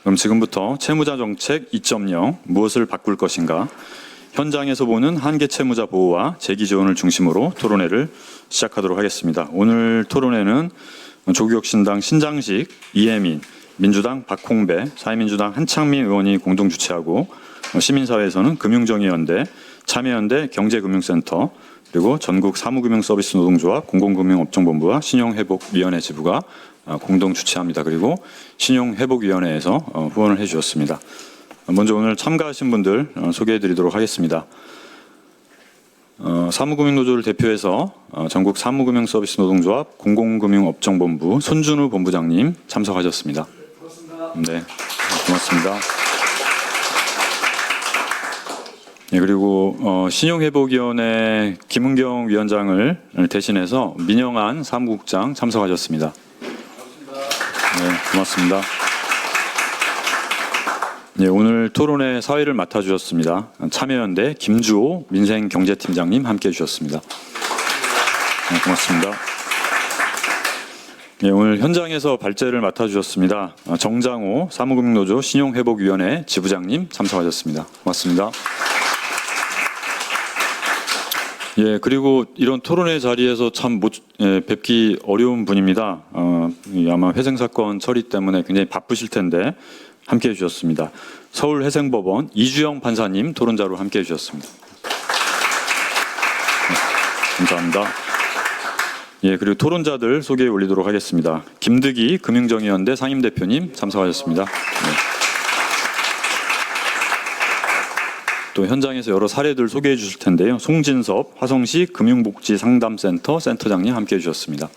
그럼 지금부터 채무자 정책 2.0 무엇을 바꿀 것인가? 현장에서 보는 한계 채무자 보호와 재기 지원을 중심으로 토론회를 시작하도록 하겠습니다. 오늘 토론회는 조국혁신당 신장식, 이혜민, 민주당 박홍배, 사회민주당 한창민 의원이 공동 주최하고 시민사회에서는 금융정의연대, 참여연대 경제금융센터, 그리고 전국 사무금융서비스 노동조합 공공금융업종본부와 신용회복위원회 지부가 공동 주최합니다. 그리고 신용회복위원회에서 후원을 해주셨습니다. 먼저 오늘 참가하신 분들 소개해드리도록 하겠습니다. 사무금융노조를 대표해서 전국 사무금융서비스 노동조합 공공금융업종본부 손준우 본부장님 참석하셨습니다. 고맙습니다. 네, 고맙습니다. 네, 그리고 신용회복위원회 김은경 위원장을 대신해서 민영한 사무국장 참석하셨습니다. 네, 고맙습니다. 네, 오늘 토론회 사회를 맡아주셨습니다. 참여연대 김주호 민생경제팀장님 함께해 주셨습니다. 네, 고맙습니다. 네, 오늘 현장에서 발제를 맡아주셨습니다. 정장호 사무금융노조 신용회복위원회 지부장님 참석하셨습니다. 고맙습니다. 예, 그리고 이런 토론회 자리에서 참 뵙기 어려운 분입니다. 아마 회생사건 처리 때문에 굉장히 바쁘실 텐데 함께해 주셨습니다. 서울회생법원 이주영 판사님 토론자로 함께해 주셨습니다. 네, 감사합니다. 예, 그리고 토론자들 소개해 올리도록 하겠습니다. 김득희 금융정의연대 상임대표님 참석하셨습니다. 네. 또 현장에서 여러 사례들 소개해 주실 텐데요. 송진섭 화성시 금융복지상담센터 센터장님 함께해 주셨습니다.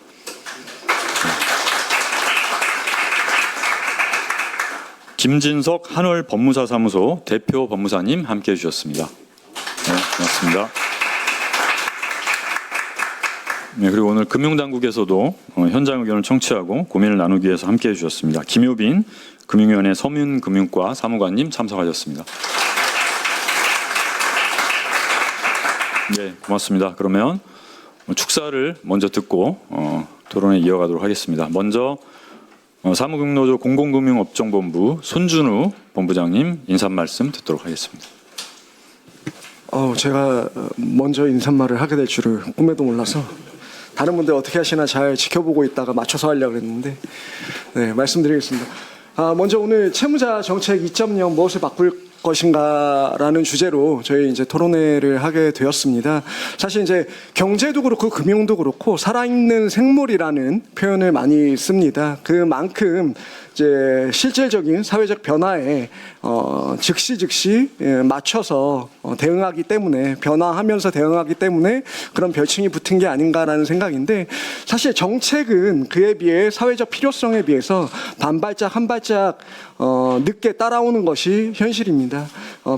김진석 한월법무사사무소 대표 법무사님 함께해 주셨습니다. 네, 고맙습니다. 네, 그리고 오늘 금융당국에서도 현장 의견을 청취하고 고민을 나누기 위해서 함께해 주셨습니다. 김효빈 금융위원회 서문금융과 사무관님 참석하셨습니다. 네, 고맙습니다. 그러면 축사를 먼저 듣고 토론에 이어가도록 하겠습니다. 먼저 사무금융노조 공공금융업종본부 손준우 본부장님 인사말씀 듣도록 하겠습니다. 제가 먼저 인사말을 하게 될 줄을 꿈에도 몰라서 다른 분들 어떻게 하시나 잘 지켜보고 있다가 맞춰서 하려고 했는데 네, 말씀드리겠습니다. 먼저 오늘 채무자 정책 2.0 무엇을 바꿀 것인가라는 주제로 저희 이제 토론회를 하게 되었습니다. 사실 이제 경제도 그렇고 금융도 그렇고 살아있는 생물이라는 표현을 많이 씁니다. 그만큼 이제 실질적인 사회적 변화에 즉시 맞춰서 대응하기 때문에 변화하면서 대응하기 때문에 그런 별칭이 붙은 게 아닌가라는 생각인데 사실 정책은 그에 비해 사회적 필요성에 비해서 반발짝 한 발짝 늦게 따라오는 것이 현실입니다.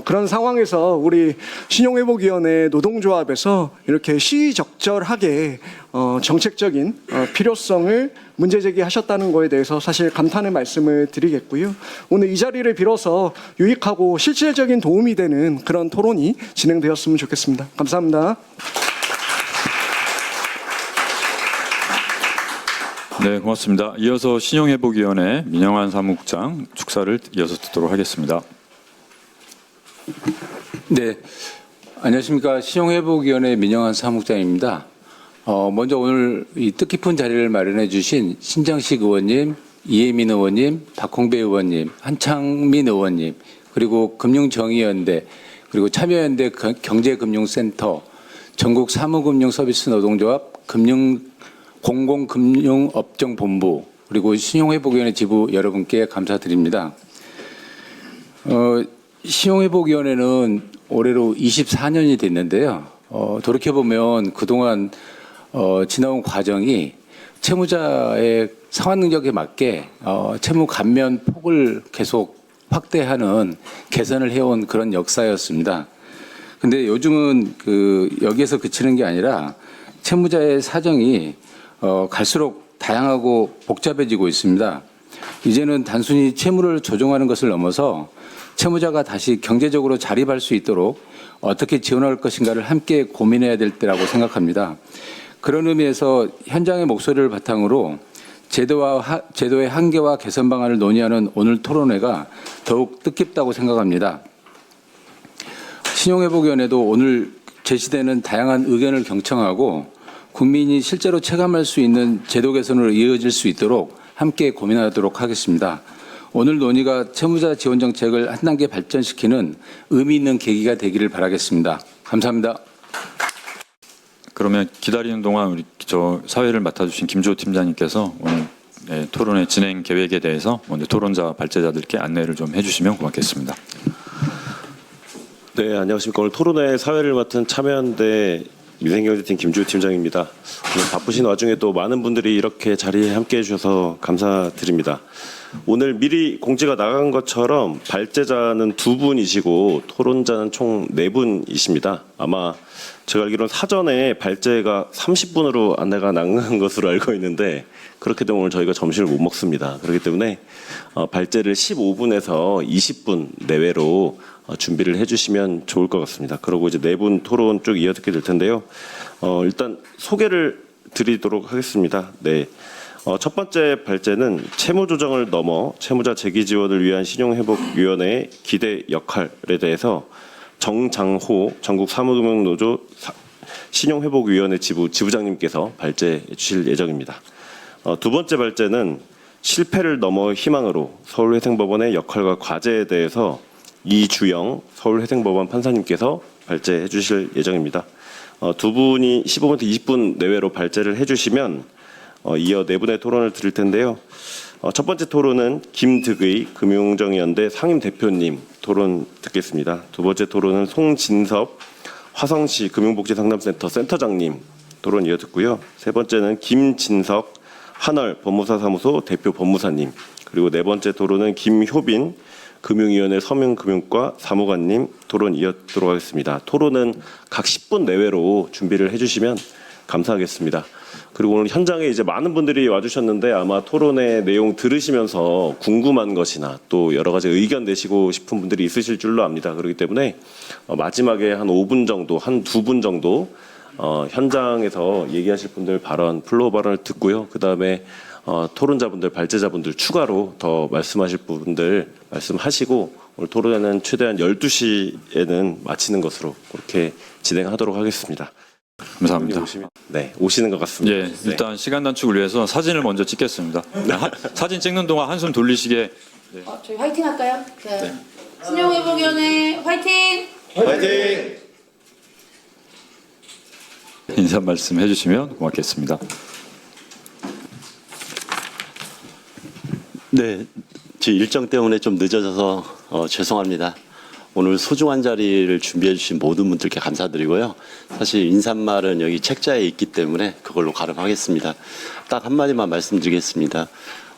그런 상황에서 우리 신용회복위원회 노동조합에서 이렇게 시의적절하게 정책적인 필요성을 문제 제기하셨다는 거에 대해서 사실 감탄의 말씀을 드리겠고요. 오늘 이 자리를 빌어서 유익하고 실질적인 도움이 되는 그런 토론이 진행되었으면 좋겠습니다. 감사합니다. 네, 고맙습니다. 이어서 신용회복위원회 민영한 사무국장 축사를 이어서 듣도록 하겠습니다. 네, 안녕하십니까. 신용회복위원회 민영한 사무국장입니다. 먼저 오늘 이 뜻깊은 자리를 마련해 주신 신장식 의원님, 이혜민 의원님, 박홍배 의원님, 한창민 의원님, 그리고 금융정의연대, 그리고 참여연대 경제금융센터, 전국 사무금융서비스 노동조합 공공금융업종본부, 그리고 신용회복위원회 지부 여러분께 감사드립니다. 신용회복위원회는 올해로 24년이 됐는데요. 돌이켜보면 그동안 지나온 과정이 채무자의 상환 능력에 맞게 채무 감면 폭을 계속 확대하는 개선을 해온 그런 역사였습니다. 근데 요즘은 여기에서 그치는 게 아니라 채무자의 사정이 갈수록 다양하고 복잡해지고 있습니다. 이제는 단순히 채무를 조정하는 것을 넘어서 채무자가 다시 경제적으로 자립할 수 있도록 어떻게 지원할 것인가를 함께 고민해야 될 때라고 생각합니다. 그런 의미에서 현장의 목소리를 바탕으로 제도의 한계와 개선 방안을 논의하는 오늘 토론회가 더욱 뜻깊다고 생각합니다. 신용회복위원회도 오늘 제시되는 다양한 의견을 경청하고 국민이 실제로 체감할 수 있는 제도 개선으로 이어질 수 있도록 함께 고민하도록 하겠습니다. 오늘 논의가 채무자 지원 정책을 한 단계 발전시키는 의미 있는 계기가 되기를 바라겠습니다. 감사합니다. 그러면 기다리는 동안 우리 사회를 맡아주신 김주호 팀장님께서 오늘 토론회 진행 계획에 대해서 먼저 토론자 발제자들께 안내를 좀 해주시면 고맙겠습니다. 네, 안녕하십니까. 오늘 토론회 사회를 맡은 참여연대 위생경제팀 김주호 팀장입니다. 오늘 바쁘신 와중에 또 많은 분들이 이렇게 자리에 함께해 주셔서 감사드립니다. 오늘 미리 공지가 나간 것처럼 발제자는 2분이시고 토론자는 총 4분이십니다. 아마 제가 알기로는 사전에 발제가 30분으로 안내가 나간 것으로 알고 있는데 그렇게 되면 오늘 저희가 점심을 못 먹습니다. 그렇기 때문에 발제를 15분에서 20분 내외로 준비를 해주시면 좋을 것 같습니다. 그리고 이제 4분 토론 쭉 이어듣게 될 텐데요. 일단 소개를 드리도록 하겠습니다. 네. 첫 번째 발제는 채무 조정을 넘어 채무자 재기 지원을 위한 신용회복위원회의 기대 역할에 대해서 정장호 전국 사무금융노조 신용회복위원회 지부장님께서 발제해 주실 예정입니다. 두 번째 발제는 실패를 넘어 희망으로 서울회생법원의 역할과 과제에 대해서 이주영 서울회생법원 판사님께서 발제해 주실 예정입니다. 두 분이 15분부터 20분 내외로 발제를 해주시면 이어 4분의 토론을 드릴 텐데요. 첫 번째 토론은 김득의 금융정의연대 상임대표님 토론 듣겠습니다. 두 번째 토론은 송진섭 화성시 금융복지상담센터 센터장님 토론 이어듣고요. 세 번째는 김진석 한월 법무사사무소 대표 법무사님, 그리고 네 번째 토론은 김효빈 금융위원회 서명금융과 사무관님 토론 이어듣도록 하겠습니다. 토론은 각 10분 내외로 준비를 해주시면 감사하겠습니다. 그리고 오늘 현장에 이제 많은 분들이 와주셨는데 아마 토론의 내용 들으시면서 궁금한 것이나 또 여러 가지 의견 내시고 싶은 분들이 있으실 줄로 압니다. 그렇기 때문에 마지막에 한 5분 정도, 한 2분 정도 현장에서 얘기하실 분들 발언, 플로어 발언을 듣고요. 그 다음에 토론자분들, 발제자분들 추가로 더 말씀하실 분들 말씀하시고 오늘 토론회는 최대한 12시에는 마치는 것으로 그렇게 진행하도록 하겠습니다. 감사합니다. 네, 오시는 것 같습니다. 예, 일단 시간 단축을 위해서 사진을 먼저 찍겠습니다. 사진 찍는 동안 한숨 돌리시게. 네. 저희 화이팅 할까요? 네. 신용회복위원회 화이팅! 화이팅! 인사 말씀 해주시면 고맙겠습니다. 네, 제 일정 때문에 좀 늦어져서 죄송합니다. 오늘 소중한 자리를 준비해 주신 모든 분들께 감사드리고요. 사실 인사말은 여기 책자에 있기 때문에 그걸로 가름하겠습니다. 딱 한마디만 말씀드리겠습니다.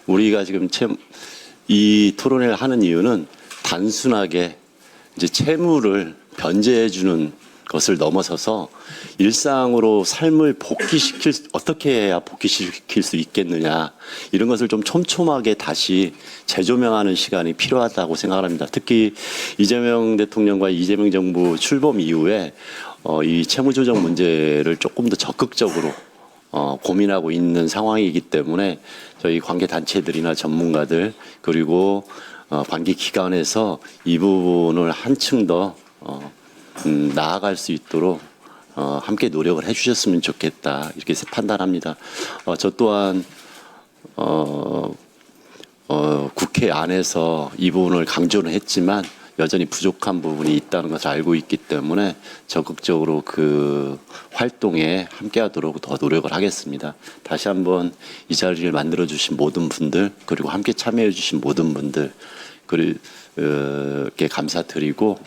우리가 지금 이 토론회를 하는 이유는 단순하게 이제 채무를 변제해 주는 것을 넘어서서 일상으로 삶을 어떻게 해야 복귀시킬 수 있겠느냐, 이런 것을 좀 촘촘하게 다시 재조명하는 시간이 필요하다고 생각합니다. 특히 이재명 대통령과 이재명 정부 출범 이후에 이 채무조정 문제를 조금 더 적극적으로 고민하고 있는 상황이기 때문에 저희 관계단체들이나 전문가들 그리고 관계기관에서 이 부분을 한층 더 나아갈 수 있도록 함께 노력을 해주셨으면 좋겠다, 이렇게 판단합니다. 저 또한 국회 안에서 이 부분을 강조는 했지만 여전히 부족한 부분이 있다는 것을 알고 있기 때문에 적극적으로 그 활동에 함께하도록 더 노력을 하겠습니다. 다시 한번 이 자리를 만들어 주신 모든 분들 그리고 함께 참여해 주신 모든 분들 그렇게 감사드리고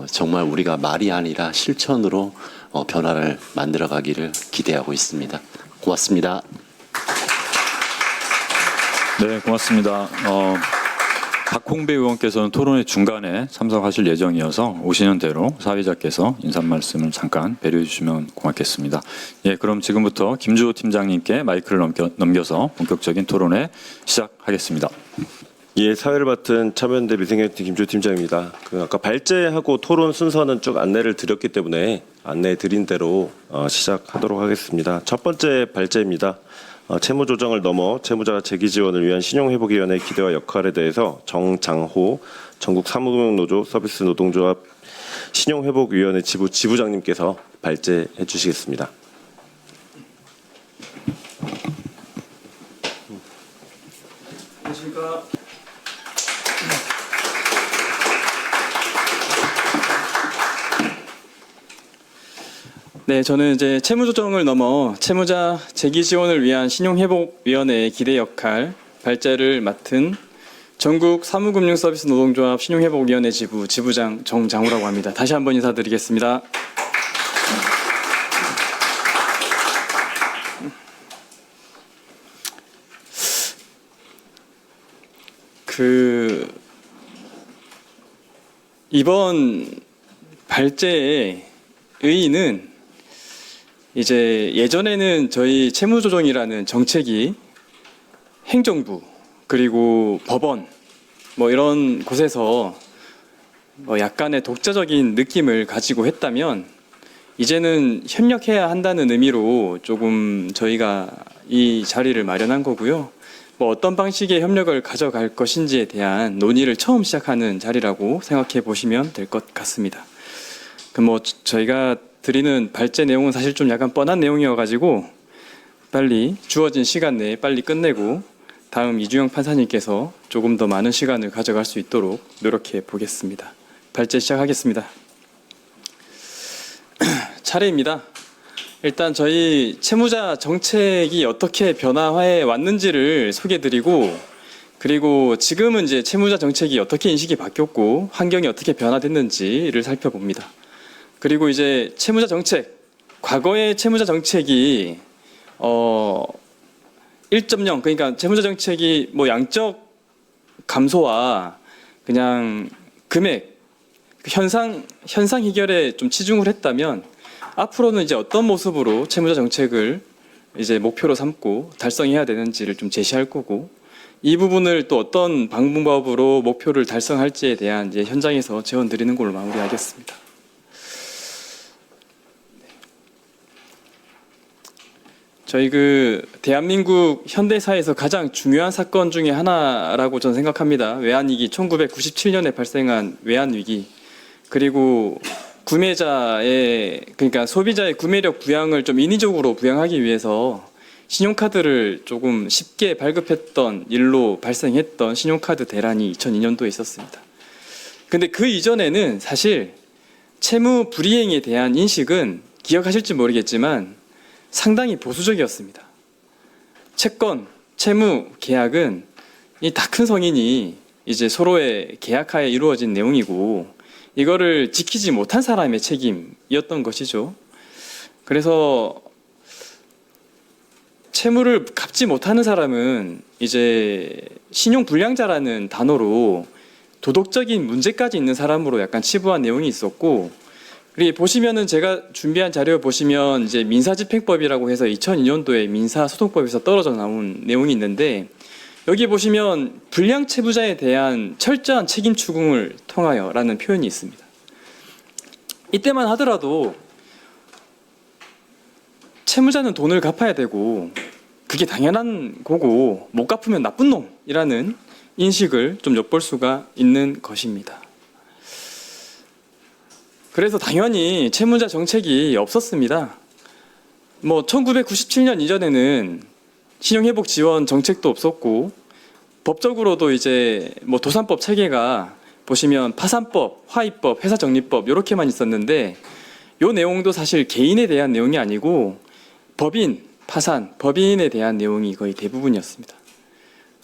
정말 우리가 말이 아니라 실천으로 변화를 만들어가기를 기대하고 있습니다. 고맙습니다. 네, 고맙습니다. 박홍배 의원께서는 토론회 중간에 참석하실 예정이어서 오시는 대로 사회자께서 인사 말씀을 잠깐 배려해 주시면 고맙겠습니다. 예, 그럼 지금부터 김주호 팀장님께 마이크를 넘겨서 본격적인 토론회 시작하겠습니다. 예, 사회를 맡은 참여연대 위생경제팀 김주호 팀장입니다. 아까 발제하고 토론 순서는 쭉 안내를 드렸기 때문에 안내 드린 대로 시작하도록 하겠습니다. 첫 번째 발제입니다. 채무 조정을 넘어 채무자 재기 지원을 위한 신용회복위원회 기대와 역할에 대해서 정장호 전국 사무금융노조 서비스 노동조합 신용회복위원회 지부장님께서 발제해 주시겠습니다. 네, 저는 이제 채무 조정을 넘어 채무자 재기 지원을 위한 신용회복위원회의 기대 역할 발제를 맡은 전국 사무금융서비스 노동조합 신용회복위원회 지부장 정장우라고 합니다. 다시 한번 인사드리겠습니다. 이번 발제의 의의는 이제 예전에는 저희 채무조정이라는 정책이 행정부 그리고 법원 뭐 이런 곳에서 뭐 약간의 독자적인 느낌을 가지고 했다면 이제는 협력해야 한다는 의미로 조금 저희가 이 자리를 마련한 거고요. 뭐 어떤 방식의 협력을 가져갈 것인지에 대한 논의를 처음 시작하는 자리라고 생각해 보시면 될 것 같습니다. 뭐 저희가 드리는 발제 내용은 사실 좀 약간 뻔한 내용이어가지고 빨리 주어진 시간 내에 빨리 끝내고 다음 이주영 판사님께서 조금 더 많은 시간을 가져갈 수 있도록 노력해 보겠습니다. 발제 시작하겠습니다. 차례입니다. 일단 저희 채무자 정책이 어떻게 변화해 왔는지를 소개드리고 그리고 지금은 이제 채무자 정책이 어떻게 인식이 바뀌었고 환경이 어떻게 변화됐는지를 살펴봅니다. 그리고 이제 채무자 정책, 과거의 채무자 정책이 1.0 그러니까 채무자 정책이 뭐 양적 감소와 그냥 금액 현상 해결에 좀 치중을 했다면 앞으로는 이제 어떤 모습으로 채무자 정책을 이제 목표로 삼고 달성해야 되는지를 좀 제시할 거고 이 부분을 또 어떤 방법으로 목표를 달성할지에 대한 이제 현장에서 제언 드리는 걸로 마무리하겠습니다. 저희 대한민국 현대사에서 가장 중요한 사건 중에 하나라고 저는 생각합니다. 외환위기 1997년에 발생한 외환위기 그리고 그러니까 소비자의 구매력 부양을 좀 인위적으로 부양하기 위해서 신용카드를 조금 쉽게 발급했던 일로 발생했던 신용카드 대란이 2002년도에 있었습니다. 근데 그 이전에는 사실 채무 불이행에 대한 인식은 기억하실지 모르겠지만 상당히 보수적이었습니다. 채권, 채무, 계약은 이 다 큰 성인이 이제 서로의 계약하에 이루어진 내용이고 이거를 지키지 못한 사람의 책임이었던 것이죠. 그래서 채무를 갚지 못하는 사람은 이제 신용불량자라는 단어로 도덕적인 문제까지 있는 사람으로 약간 치부한 내용이 있었고 그리고 보시면은 제가 준비한 자료 보시면 이제 민사집행법이라고 해서 2002년도에 민사소송법에서 떨어져 나온 내용이 있는데 여기 보시면 불량 채무자에 대한 철저한 책임 추궁을 통하여라는 표현이 있습니다. 이때만 하더라도 채무자는 돈을 갚아야 되고 그게 당연한 거고 못 갚으면 나쁜 놈이라는 인식을 좀 엿볼 수가 있는 것입니다. 그래서 당연히 채무자 정책이 없었습니다. 뭐 1997년 이전에는 신용회복 지원 정책도 없었고 법적으로도 이제 뭐 도산법 체계가 보시면 파산법, 화입법, 회사정리법 이렇게만 있었는데 이 내용도 사실 개인에 대한 내용이 아니고 법인, 파산, 법인에 대한 내용이 거의 대부분이었습니다.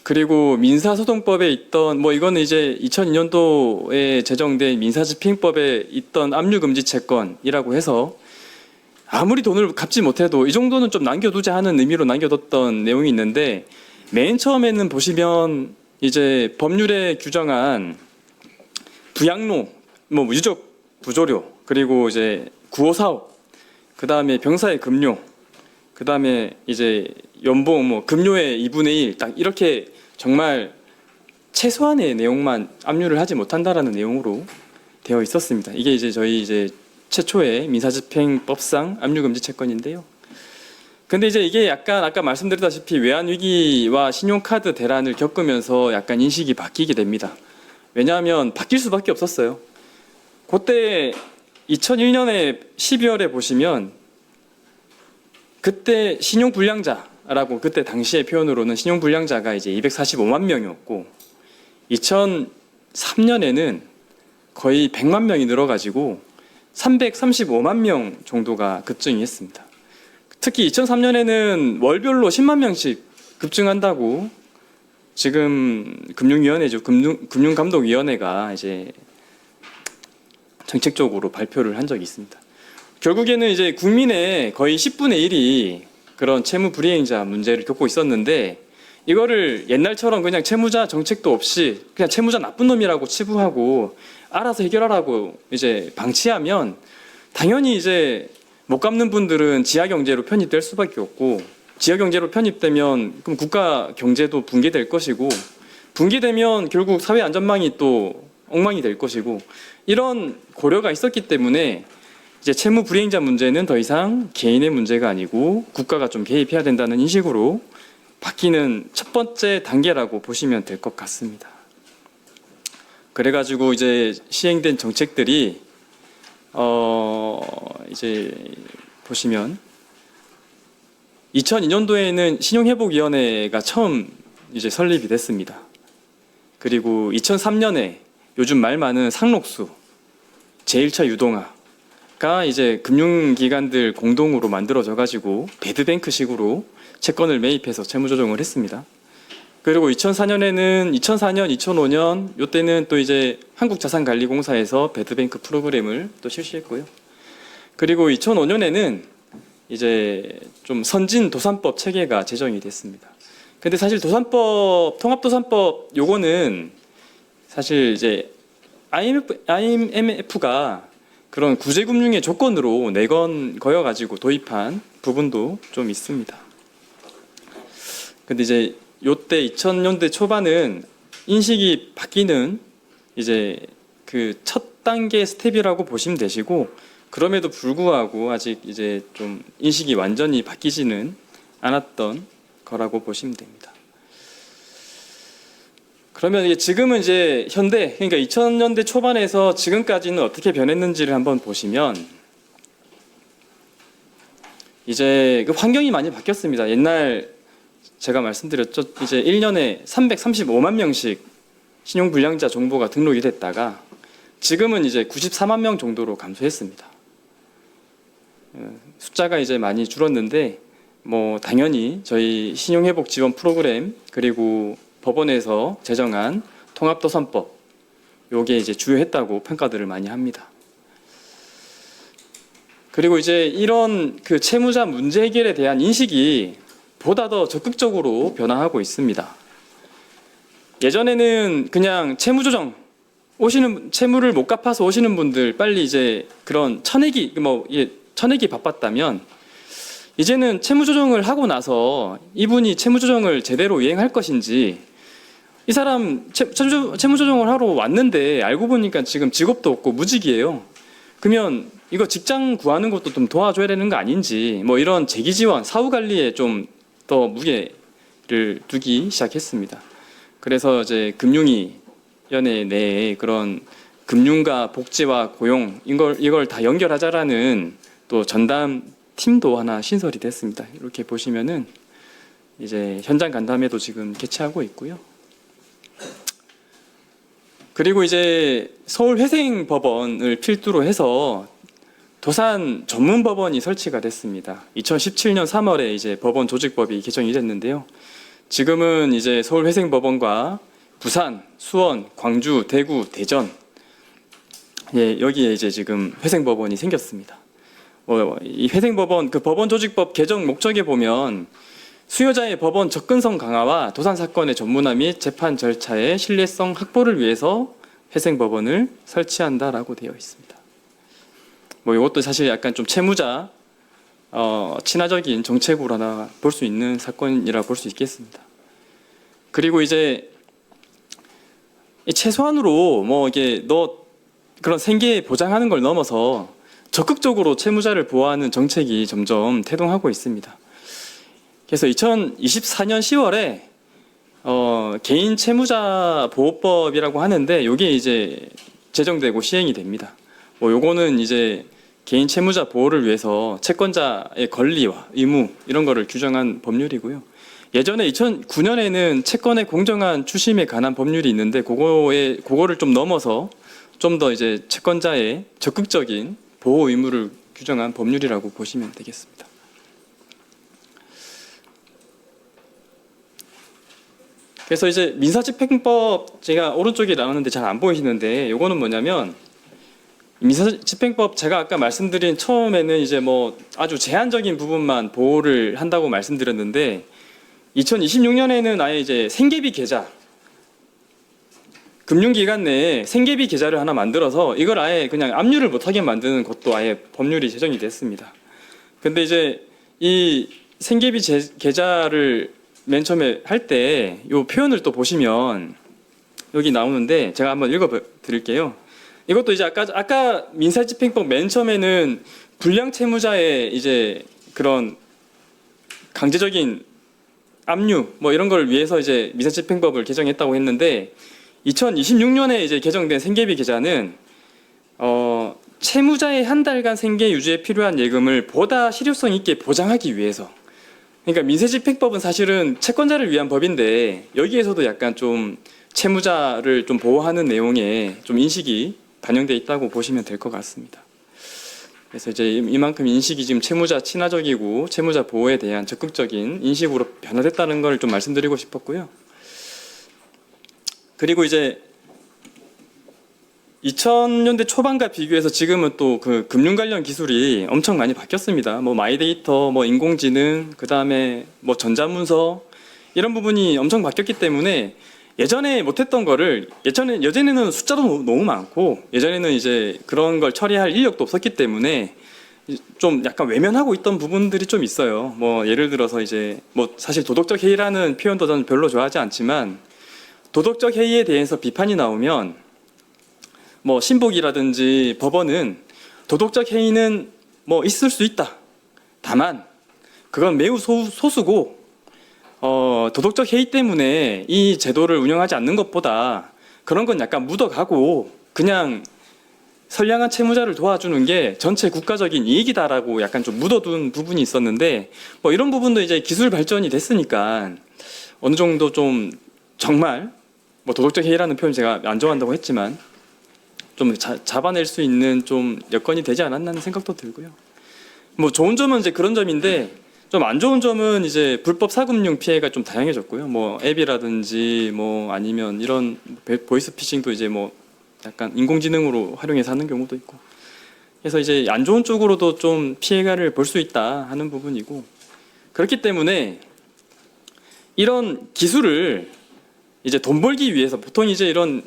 그리고 민사소송법에 있던 뭐 이거는 이제 2002년도에 제정된 민사집행법에 있던 압류금지 채권이라고 해서 아무리 돈을 갚지 못해도 이 정도는 좀 남겨두자 하는 의미로 남겨뒀던 내용이 있는데 맨 처음에는 보시면 이제 법률에 규정한 부양로, 뭐 유적 부조료, 그리고 이제 구호사업, 그 다음에 병사의 급료, 그 다음에 이제 연봉, 뭐 급료의 2분의 1, 딱 이렇게 정말 최소한의 내용만 압류를 하지 못한다라는 내용으로 되어 있었습니다. 이게 이제 저희 이제 최초의 민사집행법상 압류금지 채권인데요. 근데 이제 이게 약간 아까 말씀드렸다시피 외환 위기와 신용카드 대란을 겪으면서 약간 인식이 바뀌게 됩니다. 왜냐하면 바뀔 수밖에 없었어요. 그때 2001년에 12월에 보시면 그때 신용불량자라고 그때 당시의 표현으로는 신용불량자가 이제 245만 명이었고 2003년에는 거의 100만 명이 늘어가지고 335만 명 정도가 급증이 했습니다. 특히 2003년에는 월별로 10만 명씩 급증한다고 지금 금융감독위원회가 이제 정책적으로 발표를 한 적이 있습니다. 결국에는 이제 국민의 거의 10분의 1이 그런 채무 불이행자 문제를 겪고 있었는데 이거를 옛날처럼 그냥 채무자 정책도 없이 그냥 채무자 나쁜 놈이라고 치부하고 알아서 해결하라고 이제 방치하면 당연히 이제 못 갚는 분들은 지하경제로 편입될 수밖에 없고 지하경제로 편입되면 그럼 국가 경제도 붕괴될 것이고 붕괴되면 결국 사회 안전망이 또 엉망이 될 것이고 이런 고려가 있었기 때문에 이제 채무 불이행자 문제는 더 이상 개인의 문제가 아니고 국가가 좀 개입해야 된다는 인식으로 바뀌는 첫 번째 단계라고 보시면 될 것 같습니다. 그래가지고 이제 시행된 정책들이 이제 보시면 2002년도에는 신용회복위원회가 처음 이제 설립이 됐습니다. 그리고 2003년에 요즘 말 많은 상록수, 제1차 유동화가 이제 금융기관들 공동으로 만들어져 가지고 배드뱅크식으로 채권을 매입해서 채무조정을 했습니다. 그리고 2004년, 2005년 요때는 또 이제 한국자산관리공사에서 배드뱅크 프로그램을 또 실시했고요. 그리고 2005년에는 이제 좀 선진 도산법 체계가 제정이 됐습니다. 근데 사실 통합도산법 요거는 사실 이제 IMF가 그런 구제금융의 조건으로 내건 거여가지고 도입한 부분도 좀 있습니다. 근데 이제 요때 2000년대 초반은 인식이 바뀌는 이제 그 첫 단계 스텝이라고 보시면 되시고 그럼에도 불구하고 아직 이제 좀 인식이 완전히 바뀌지는 않았던 거라고 보시면 됩니다. 그러면 이게 지금은 이제 현대, 그러니까 2000년대 초반에서 지금까지는 어떻게 변했는지를 한번 보시면 이제 그 환경이 많이 바뀌었습니다. 옛날 제가 말씀드렸죠. 이제 1년에 335만 명씩 신용불량자 정보가 등록이 됐다가 지금은 이제 94만 명 정도로 감소했습니다. 숫자가 이제 많이 줄었는데 뭐 당연히 저희 신용회복 지원 프로그램 그리고 법원에서 제정한 통합도산법 요게 이제 주요했다고 평가들을 많이 합니다. 그리고 이제 이런 그 채무자 문제 해결에 대한 인식이 보다 더 적극적으로 변화하고 있습니다. 예전에는 그냥 채무조정 오시는 채무를 못 갚아서 오시는 분들 빨리 이제 그런 쳐내기 바빴다면 이제는 채무조정을 하고 나서 이분이 채무조정을 제대로 이행할 것인지 이 사람 채무조정을 하러 왔는데 알고 보니까 지금 직업도 없고 무직이에요. 그러면 이거 직장 구하는 것도 좀 도와줘야 되는 거 아닌지 뭐 이런 재기지원, 사후관리에 좀 더 무게를 두기 시작했습니다. 그래서 이제 금융위원회 내에 그런 금융과 복지와 고용 이걸 다 연결하자라는 또 전담 팀도 하나 신설이 됐습니다. 이렇게 보시면은 이제 현장 간담회도 지금 개최하고 있고요. 그리고 이제 서울회생법원을 필두로 해서 도산 전문법원이 설치가 됐습니다. 2017년 3월에 이제 법원 조직법이 개정이 됐는데요. 지금은 이제 서울회생법원과 부산, 수원, 광주, 대구, 대전 여기에 이제 지금 회생법원이 생겼습니다. 이 회생법원 그 법원 조직법 개정 목적에 보면 수요자의 법원 접근성 강화와 도산 사건의 전문화 및 재판 절차의 신뢰성 확보를 위해서 회생법원을 설치한다라고 되어 있습니다. 뭐 이것도 사실 약간 좀 채무자 친화적인 정책으로 하나 볼 수 있는 사건이라 볼 수 있겠습니다. 그리고 이제 최소한으로 뭐 이게 그런 생계 보장하는 걸 넘어서 적극적으로 채무자를 보호하는 정책이 점점 태동하고 있습니다. 그래서 2024년 10월에 개인 채무자 보호법이라고 하는데 이게 이제 제정되고 시행이 됩니다. 뭐 요거는 이제 개인 채무자 보호를 위해서 채권자의 권리와 의무 이런 거를 규정한 법률이고요. 예전에 2009년에는 채권의 공정한 추심에 관한 법률이 있는데 그거를 좀 넘어서 좀 더 이제 채권자의 적극적인 보호 의무를 규정한 법률이라고 보시면 되겠습니다. 그래서 이제 민사집행법 제가 오른쪽에 나오는데 잘 안 보이시는데 요거는 뭐냐면 민사집행법 제가 아까 말씀드린 처음에는 이제 뭐 아주 제한적인 부분만 보호를 한다고 말씀드렸는데 2026년에는 아예 이제 생계비 계좌 금융기관 내에 생계비 계좌를 하나 만들어서 이걸 아예 그냥 압류를 못하게 만드는 것도 아예 법률이 제정이 됐습니다. 근데 이제 이 생계비 계좌를 맨 처음에 할 때 이 표현을 또 보시면 여기 나오는데 제가 한번 읽어 드릴게요. 이것도 이제 아까 민사집행법 맨 처음에는 불량 채무자의 이제 그런 강제적인 압류 뭐 이런 걸 위해서 이제 민사집행법을 개정했다고 했는데 2026년에 이제 개정된 생계비 계좌는 채무자의 한 달간 생계 유지에 필요한 예금을 보다 실효성 있게 보장하기 위해서. 그러니까 민사집행법은 사실은 채권자를 위한 법인데 여기에서도 약간 좀 채무자를 좀 보호하는 내용에 좀 인식이 반영돼 있다고 보시면 될 것 같습니다. 그래서 이제 이만큼 인식이 지금 채무자 친화적이고 채무자 보호에 대한 적극적인 인식으로 변화됐다는 걸 좀 말씀드리고 싶었고요. 그리고 이제 2000년대 초반과 비교해서 지금은 또 그 금융 관련 기술이 엄청 많이 바뀌었습니다. 뭐 마이데이터, 뭐 인공지능, 그 다음에 뭐 전자문서 이런 부분이 엄청 바뀌었기 때문에 예전에 못했던 거를 예전에는 숫자도 너무 많고 예전에는 이제 그런 걸 처리할 인력도 없었기 때문에 좀 약간 외면하고 있던 부분들이 좀 있어요. 뭐 예를 들어서 이제 뭐 사실 도덕적 해이라는 표현도 저는 별로 좋아하지 않지만 도덕적 해이에 대해서 비판이 나오면 뭐 신복이라든지 법원은 도덕적 해이는 뭐 있을 수 있다. 다만 그건 매우 소수고 도덕적 해이 때문에 이 제도를 운영하지 않는 것보다 그런 건 약간 묻어가고 그냥 선량한 채무자를 도와주는 게 전체 국가적인 이익이다라고 약간 좀 묻어둔 부분이 있었는데 뭐 이런 부분도 이제 기술 발전이 됐으니까 어느 정도 좀 정말 뭐 도덕적 해이라는 표현 제가 안 좋아한다고 했지만 좀 잡아낼 수 있는 좀 여건이 되지 않았나 하는 생각도 들고요. 뭐 좋은 점은 이제 그런 점인데 좀 안 좋은 점은 이제 불법 사금융 피해가 좀 다양해졌고요. 뭐 앱이라든지 뭐 아니면 이런 보이스피싱도 이제 뭐 약간 인공지능으로 활용해서 하는 경우도 있고. 그래서 이제 안 좋은 쪽으로도 좀 피해가를 볼 수 있다 하는 부분이고. 그렇기 때문에 이런 기술을 이제 돈 벌기 위해서 보통 이제 이런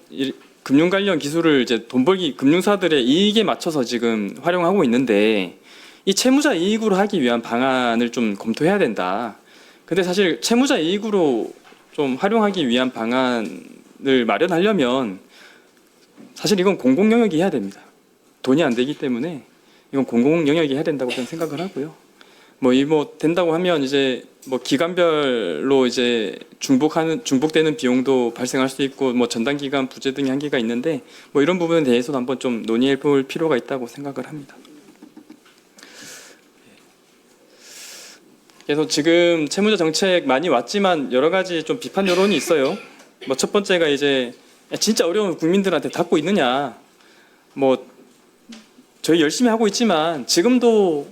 금융 관련 기술을 이제 돈 벌기 금융사들의 이익에 맞춰서 지금 활용하고 있는데 이 채무자 이익으로 하기 위한 방안을 좀 검토해야 된다. 근데 사실 채무자 이익으로 좀 활용하기 위한 방안을 마련하려면 사실 이건 공공 영역이 해야 됩니다. 돈이 안 되기 때문에 이건 공공 영역이 해야 된다고 저는 생각을 하고요. 뭐 된다고 하면 이제 뭐 기간별로 이제 중복되는 비용도 발생할 수 있고 뭐 전담 기간 부재 등의 한계가 있는데 뭐 이런 부분에 대해서도 한번 좀 논의해 볼 필요가 있다고 생각을 합니다. 그래서 지금 채무자 정책 많이 왔지만 여러 가지 좀 비판 여론이 있어요. 뭐 첫 번째가 이제 진짜 어려운 국민들한테 닫고 있느냐. 뭐 저희 열심히 하고 있지만 지금도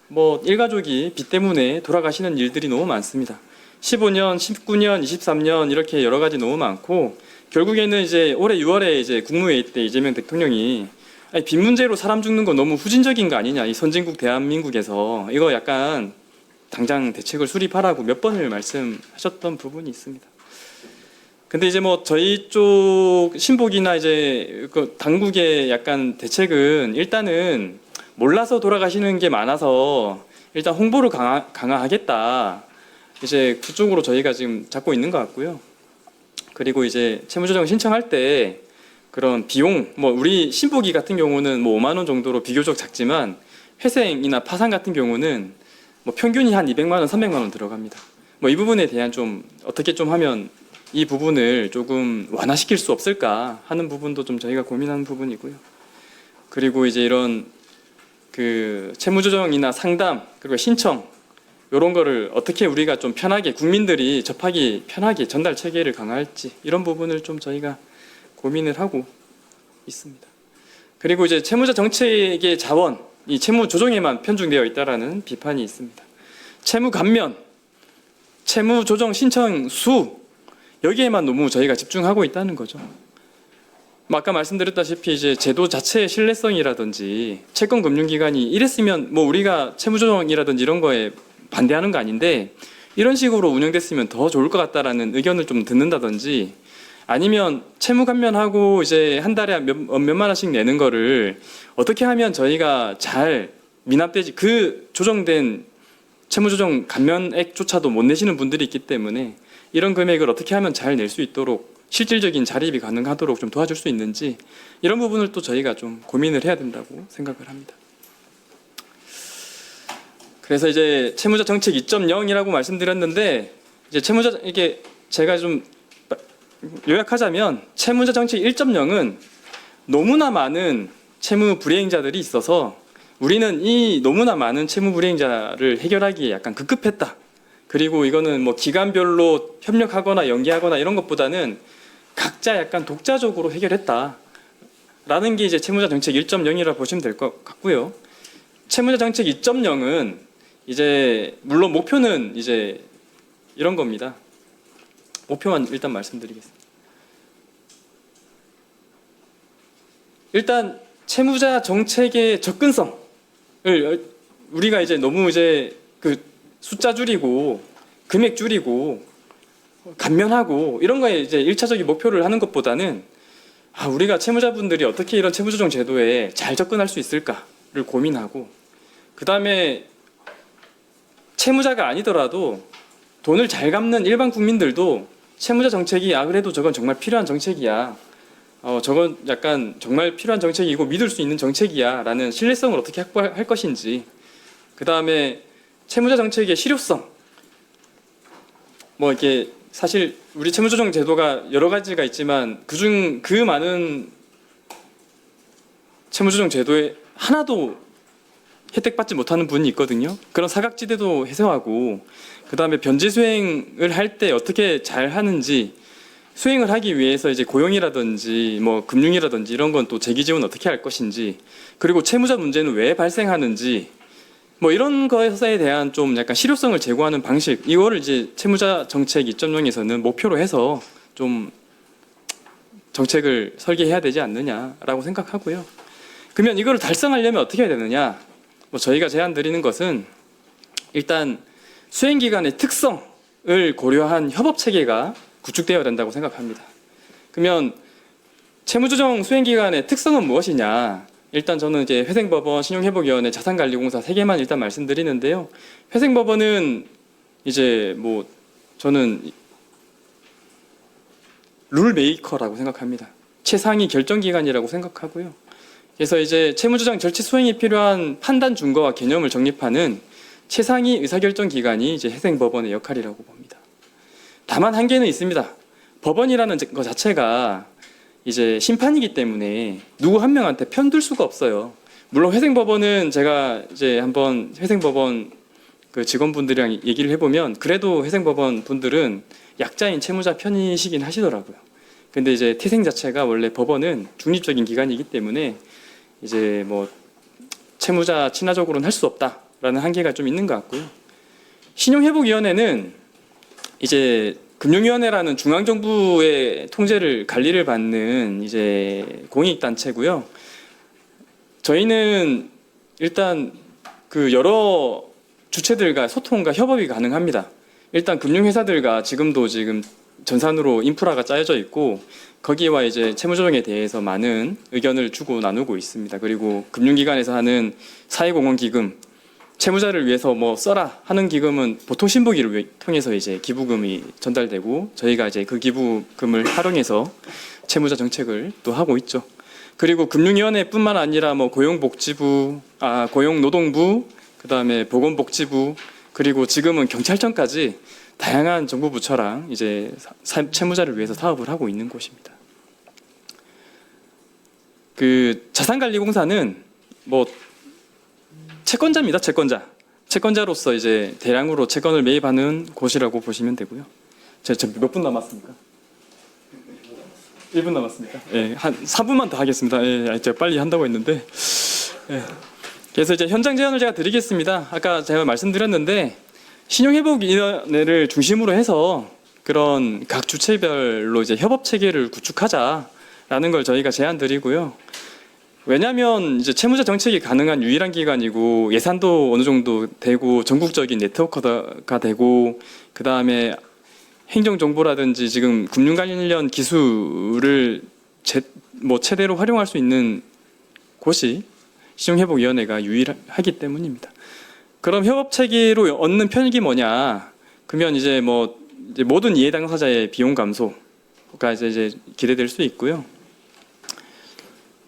뭐 일가족이 빚 때문에 돌아가시는 일들이 너무 많습니다. 15년, 19년, 23년 이렇게 여러 가지 너무 많고 결국에는 이제 올해 6월에 이제 국무회의 때 이재명 대통령이 빚 문제로 사람 죽는 거 너무 후진적인 거 아니냐. 이 선진국 대한민국에서 이거 약간 당장 대책을 수립하라고 몇 번을 말씀하셨던 부분이 있습니다. 근데 이제 뭐 저희 쪽 신복이나 이제 그 당국의 약간 대책은 일단은 몰라서 돌아가시는 게 많아서 일단 홍보를 강화하겠다. 이제 그쪽으로 저희가 지금 잡고 있는 것 같고요. 그리고 이제 채무조정 신청할 때 그런 비용, 뭐 우리 신복이 같은 경우는 뭐 5만 원 정도로 비교적 작지만 회생이나 파산 같은 경우는 뭐 평균이 한 200만 원, 300만 원 들어갑니다. 뭐 이 부분에 대한 좀 어떻게 좀 하면 이 부분을 조금 완화시킬 수 없을까 하는 부분도 좀 저희가 고민하는 부분이고요. 그리고 이제 이런 그 채무조정이나 상담 그리고 신청 이런 거를 어떻게 우리가 좀 편하게 국민들이 접하기 편하게 전달 체계를 강화할지 이런 부분을 좀 저희가 고민을 하고 있습니다. 그리고 이제 채무자 정책의 자원, 이 채무 조정에만 편중되어 있다라는 비판이 있습니다. 채무 감면, 채무 조정 신청 수 여기에만 너무 저희가 집중하고 있다는 거죠. 뭐 아까 말씀드렸다시피 이제 제도 자체의 신뢰성이라든지 채권 금융기관이 이랬으면 뭐 우리가 채무 조정이라든지 이런 거에 반대하는 거 아닌데 이런 식으로 운영됐으면 더 좋을 것 같다라는 의견을 좀 듣는다든지 아니면 채무 감면하고 이제 한 달에 몇만 원씩 내는 거를 어떻게 하면 저희가 잘 미납되지 그 조정된 채무조정 감면액조차도 못 내시는 분들이 있기 때문에 이런 금액을 어떻게 하면 잘 낼 수 있도록 실질적인 자립이 가능하도록 좀 도와줄 수 있는지 이런 부분을 또 저희가 좀 고민을 해야 된다고 생각을 합니다. 그래서 이제 채무자 정책 2.0이라고 말씀드렸는데 이제 채무자 이게 제가 좀 요약하자면 채무자 정책 1.0은 너무나 많은 채무 불이행자들이 있어서 우리는 이 너무나 많은 채무 불이행자를 해결하기에 약간 급급했다. 그리고 이거는 뭐 기관별로 협력하거나 연계하거나 이런 것보다는 각자 약간 독자적으로 해결했다. 라는 게 이제 채무자 정책 1.0이라고 보시면 될 것 같고요. 채무자 정책 2.0은 이제 물론 목표는 이제 이런 겁니다. 목표만 일단 말씀드리겠습니다. 일단 채무자 정책의 접근성을 우리가 이제 너무 이제 그 숫자 줄이고 금액 줄이고 감면하고 이런 거에 이제 1차적인 목표를 하는 것보다는 우리가 채무자분들이 어떻게 이런 채무조정 제도에 잘 접근할 수 있을까를 고민하고 그 다음에 채무자가 아니더라도 돈을 잘 갚는 일반 국민들도 채무자 정책이 그래도 저건 정말 필요한 정책이야. 저건 약간 정말 필요한 정책이고 믿을 수 있는 정책이야 라는 신뢰성을 어떻게 확보할 것인지 그 다음에 채무자 정책의 실효성 뭐 이렇게 사실 우리 채무조정 제도가 여러 가지가 있지만 그중 그 많은 채무조정 제도에 하나도 혜택받지 못하는 분이 있거든요. 그런 사각지대도 해소하고 그 다음에 변제 수행을 할 때 어떻게 잘 하는지 수행을 하기 위해서 이제 고용이라든지 뭐 금융이라든지 이런 건 또 재기 지원 어떻게 할 것인지 그리고 채무자 문제는 왜 발생하는지 뭐 이런 것에 대한 좀 약간 실효성을 제고하는 방식 이거를 이제 채무자 정책 2.0에서는 목표로 해서 좀 정책을 설계해야 되지 않느냐라고 생각하고요. 그러면 이거를 달성하려면 어떻게 해야 되느냐? 뭐 저희가 제안 드리는 것은 일단 수행기관의 특성을 고려한 협업 체계가 구축되어야 된다고 생각합니다. 그러면 채무조정 수행기관의 특성은 무엇이냐? 일단 저는 이제 회생법원, 신용회복위원회, 자산관리공사 3개만 일단 말씀드리는데요. 회생법원은 이제 뭐 저는 룰 메이커라고 생각합니다. 최상위 결정기관이라고 생각하고요. 그래서 이제 채무조정 절차 수행에 필요한 판단 준거와 개념을 정립하는 최상위 의사결정 기관이 이제 회생법원의 역할이라고 봅니다. 다만 한계는 있습니다. 법원이라는 것 자체가 이제 심판이기 때문에 누구 한 명한테 편들 수가 없어요. 물론 회생법원은 제가 이제 한번 회생법원 그 직원분들이랑 얘기를 해보면 그래도 회생법원 분들은 약자인 채무자 편이시긴 하시더라고요. 근데 이제 태생 자체가 원래 법원은 중립적인 기관이기 때문에 이제 뭐 채무자 친화적으로는 할 수 없다라는 한계가 좀 있는 것 같고요. 신용회복위원회는 이제 금융위원회라는 중앙정부의 통제를 관리를 받는 이제 공익단체고요. 저희는 일단 그 여러 주체들과 소통과 협업이 가능합니다. 일단 금융회사들과 지금 전산으로 인프라가 짜여져 있고 거기와 이제 채무조정에 대해서 많은 의견을 주고 나누고 있습니다. 그리고 금융기관에서 하는 사회공헌기금 채무자를 위해서 뭐 써라 하는 기금은 보통 신부기를 통해서 이제 기부금이 전달되고 저희가 이제 그 기부금을 활용해서 채무자 정책을 또 하고 있죠. 그리고 금융위원회뿐만 아니라 뭐 고용복지부, 고용노동부, 그다음에 보건복지부 그리고 지금은 경찰청까지 다양한 정부 부처랑 이제 채무자를 위해서 사업을 하고 있는 곳입니다. 그 자산관리공사는 뭐 채권자입니다. 채권자로서 이제 대량으로 채권을 매입하는 곳이라고 보시면 되고요. 제가 몇 분 남았습니까? 1분 남았습니다. 예, 한 4분만 더 하겠습니다. 예, 제가 빨리 한다고 했는데. 예. 그래서 이제 현장 제안을 제가 드리겠습니다. 아까 제가 말씀드렸는데 신용회복위원회를 중심으로 해서 그런 각 주체별로 이제 협업 체계를 구축하자라는 걸 저희가 제안 드리고요. 왜냐하면 이제 채무자 정책이 가능한 유일한 기관이고 예산도 어느 정도 되고 전국적인 네트워크가 되고 그 다음에 행정 정보라든지 지금 금융 관련 기술을 최대로 활용할 수 있는 곳이 신용회복위원회가 유일하기 때문입니다. 그럼 협업 체계로 얻는 편익이 뭐냐? 그러면 이제 이제 모든 이해 당사자의 비용 감소가 이제 기대될 수 있고요.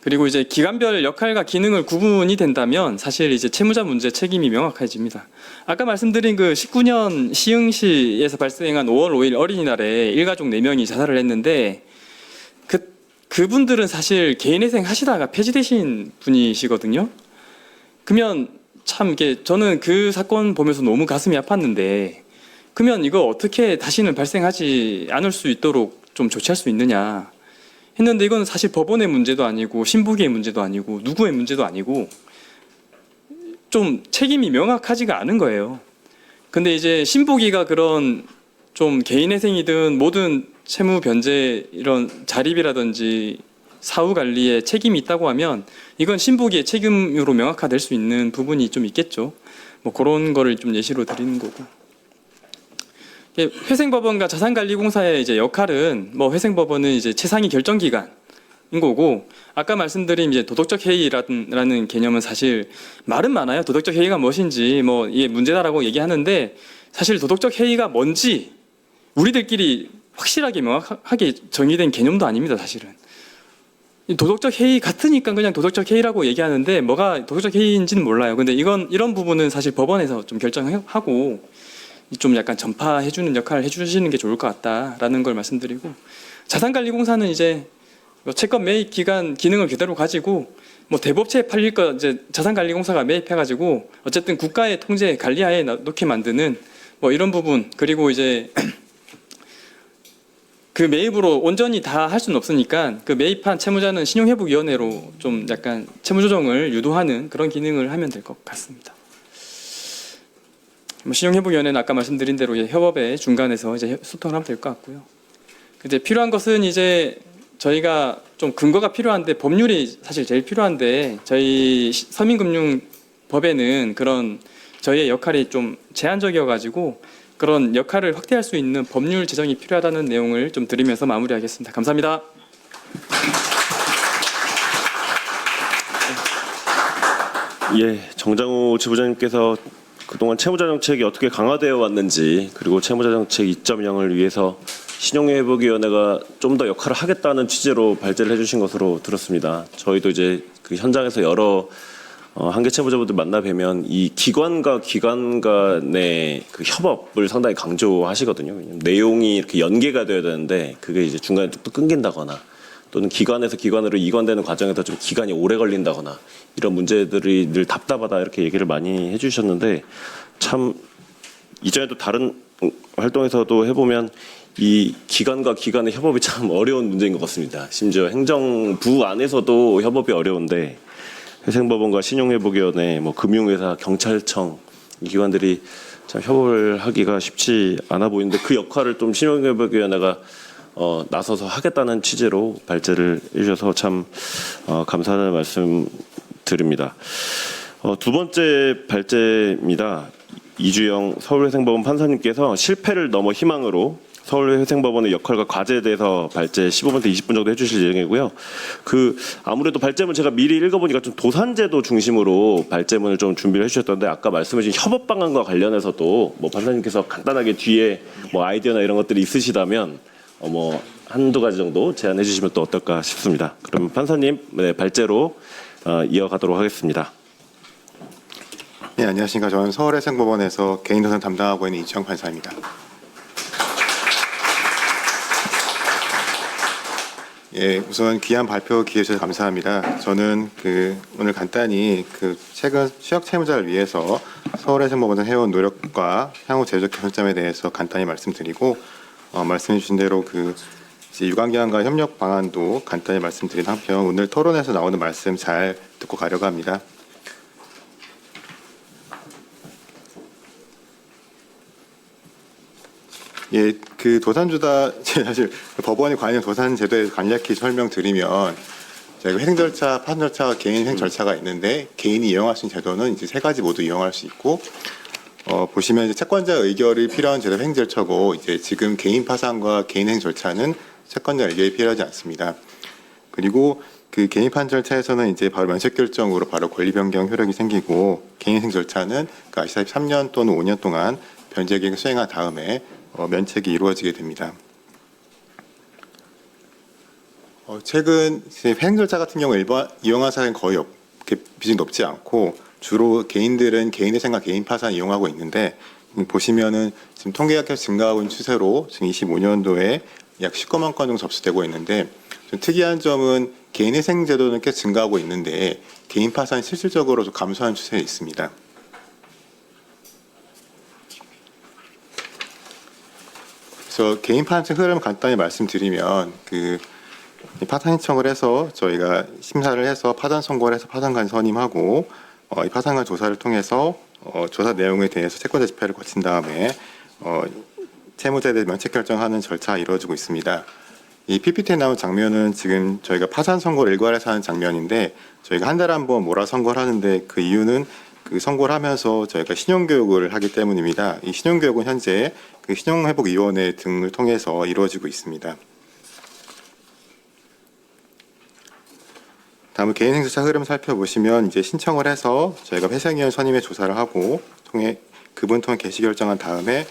그리고 이제 기관별 역할과 기능을 구분이 된다면 사실 이제 채무자 문제 책임이 명확해집니다. 아까 말씀드린 그 19년 시흥시에서 발생한 5월 5일 어린이날에 일가족 4명이 자살을 했는데 그분들은 사실 개인회생 하시다가 폐지되신 분이시거든요. 그러면 참 이게 저는 그 사건 보면서 너무 가슴이 아팠는데 그러면 이거 어떻게 다시는 발생하지 않을 수 있도록 좀 조치할 수 있느냐 했는데 이건 사실 법원의 문제도 아니고 신부기의 문제도 아니고 누구의 문제도 아니고 좀 책임이 명확하지가 않은 거예요. 근데 이제 신부기가 그런 좀 개인회생이든 모든 채무 변제 이런 자립이라든지 사후 관리에 책임이 있다고 하면 이건 신부기의 책임으로 명확화될 수 있는 부분이 좀 있겠죠. 뭐 그런 거를 좀 예시로 드리는 거고. 회생법원과 자산관리공사의 이제 역할은 회생법원은 이제 최상위 결정기관인 거고 아까 말씀드린 이제 도덕적 해이라는 개념은 사실 말은 많아요. 도덕적 해이가 무엇인지 이게 문제다라고 얘기하는데 사실 도덕적 해이가 뭔지 우리들끼리 확실하게 명확하게 정의된 개념도 아닙니다. 사실은 도덕적 해이 같으니까 그냥 도덕적 해이라고 얘기하는데 뭐가 도덕적 해이인지는 몰라요. 근데 이런 부분은 사실 법원에서 좀 결정하고 좀 약간 전파해주는 역할을 해주시는 게 좋을 것 같다라는 걸 말씀드리고 자산관리공사는 이제 채권 매입 기간 기능을 그대로 가지고 대법체에 팔릴 거 이제 자산관리공사가 매입해가지고 어쨌든 국가의 통제 관리하에 놓게 만드는 이런 부분 그리고 이제 그 매입으로 온전히 다 할 수는 없으니까 그 매입한 채무자는 신용회복위원회로 좀 약간 채무조정을 유도하는 그런 기능을 하면 될 것 같습니다. 신용회복위원회는 아까 말씀드린 대로 협업의 중간에서 이제 소통을 하면 될 것 같고요. 근데 필요한 것은 이제 저희가 좀 근거가 필요한데 법률이 사실 제일 필요한데 저희 서민금융법에는 그런 저희의 역할이 좀 제한적이어가지고 그런 역할을 확대할 수 있는 법률 제정이 필요하다는 내용을 좀 드리면서 마무리하겠습니다. 감사합니다. 예, 정장우 지부장님께서 그동안 채무자 정책이 어떻게 강화되어 왔는지 그리고 채무자 정책 2.0을 위해서 신용회복위원회가 좀 더 역할을 하겠다는 취지로 발제를 해주신 것으로 들었습니다. 저희도 이제 그 현장에서 여러 한계 채무자분들 만나 뵈면 이 기관과 기관 간의 그 협업을 상당히 강조하시거든요. 왜냐하면 내용이 이렇게 연계가 되어야 되는데 그게 이제 중간에 뚝뚝 끊긴다거나 또는 기관에서 기관으로 이관되는 과정에서 좀 기간이 오래 걸린다거나 이런 문제들이 늘 답답하다 이렇게 얘기를 많이 해주셨는데 참 이전에도 다른 활동에서도 해보면 이 기관과 기관의 협업이 참 어려운 문제인 것 같습니다. 심지어 행정부 안에서도 협업이 어려운데 회생법원과 신용회복위원회, 금융회사, 경찰청 이 기관들이 참 협업을 하기가 쉽지 않아 보이는데 그 역할을 좀 신용회복위원회가 나서서 하겠다는 취지로 발제를 해주셔서 참 감사하다는 말씀 드립니다. 두 번째 발제입니다. 이주영 서울회생법원 판사님께서 실패를 넘어 희망으로 서울회생법원의 역할과 과제에 대해서 발제 15분에서 20분 정도 해주실 예정이고요. 아무래도 발제문 제가 미리 읽어보니까 좀 도산제도 중심으로 발제문을 좀 준비를 해주셨던데 아까 말씀해주신 협업 방안과 관련해서도 판사님께서 간단하게 뒤에 아이디어나 이런 것들이 있으시다면 한두 가지 정도 제안해 주시면 또 어떨까 싶습니다. 그러면 판사님 발제로 이어가도록 하겠습니다. 네, 안녕하십니까. 저는 서울회생법원에서 개인도산 담당하고 있는 이주영 판사입니다. 예, 우선 귀한 발표 기회 주셔서 감사합니다. 저는 오늘 간단히 최근 취약 채무자를 위해서 서울해상법원에서 해온 노력과 향후 제도적 개선점에 대해서 간단히 말씀드리고 말씀해 주신 대로 이제 유관기관과 협력 방안도 간단히 말씀드린 한편 오늘 토론에서 나오는 말씀 잘 듣고 가려고 합니다. 예, 도산주다 사실 법원이 관련 도산 제도에 간략히 설명드리면 저희가 회생 절차, 파산 절차와 개인 회생 절차가 있는데 개인이 이용할 수 있는 제도는 이제 세 가지 모두 이용할 수 있고 보시면 이제 채권자 의결이 필요한 제도 회생 절차고 이제 지금 개인 파산과 개인 회생 절차는 채권자 의결이 필요하지 않습니다. 그리고 개인 파산 절차에서는 이제 바로 면책 결정으로 바로 권리 변경 효력이 생기고 개인 회생 절차는 아시다시피 3년 또는 5년 동안 변제 계획을 수행한 다음에 면책이 이루어지게 됩니다. 최근 회생 절차 같은 경우 이용한 사례는 거의 비중이 높지 않고 주로 개인들은 개인 회생과 개인 파산 이용하고 있는데 보시면은 지금 통계가 계속 증가하고 있는 추세로 지금 25년도에 약 19만 건 정도 접수되고 있는데 좀 특이한 점은 개인 회생 제도는 계속 증가하고 있는데 개인 파산이 실질적으로 좀 감소하는 추세에 있습니다. 그래서 개인 파산 흐름 간단히 말씀드리면 파산 신청을 해서 저희가 심사를 해서 파산 선고를 해서 파산관 선임하고 이 파산관 조사를 통해서 조사 내용에 대해서 채권자 집회를 거친 다음에 채무자에 대해 면책 결정하는 절차가 이루어지고 있습니다. 이 PPT에 나온 장면은 지금 저희가 파산 선고를 일괄해서 하는 장면인데 저희가 한 달에 한 번 몰아 선고를 하는데 그 이유는 선고를 하면서 저희가 신용교육을 하기 때문입니다. 이 신용교육은 현재 신용회복위원회 등을 통해서 이루어지고 있습니다. 다음은 개인 행사차 흐름 살펴보시면 이제 신청을 해서 저희가 회생위원 선임의 조사를 하고 그분 통해 개시 결정한 다음에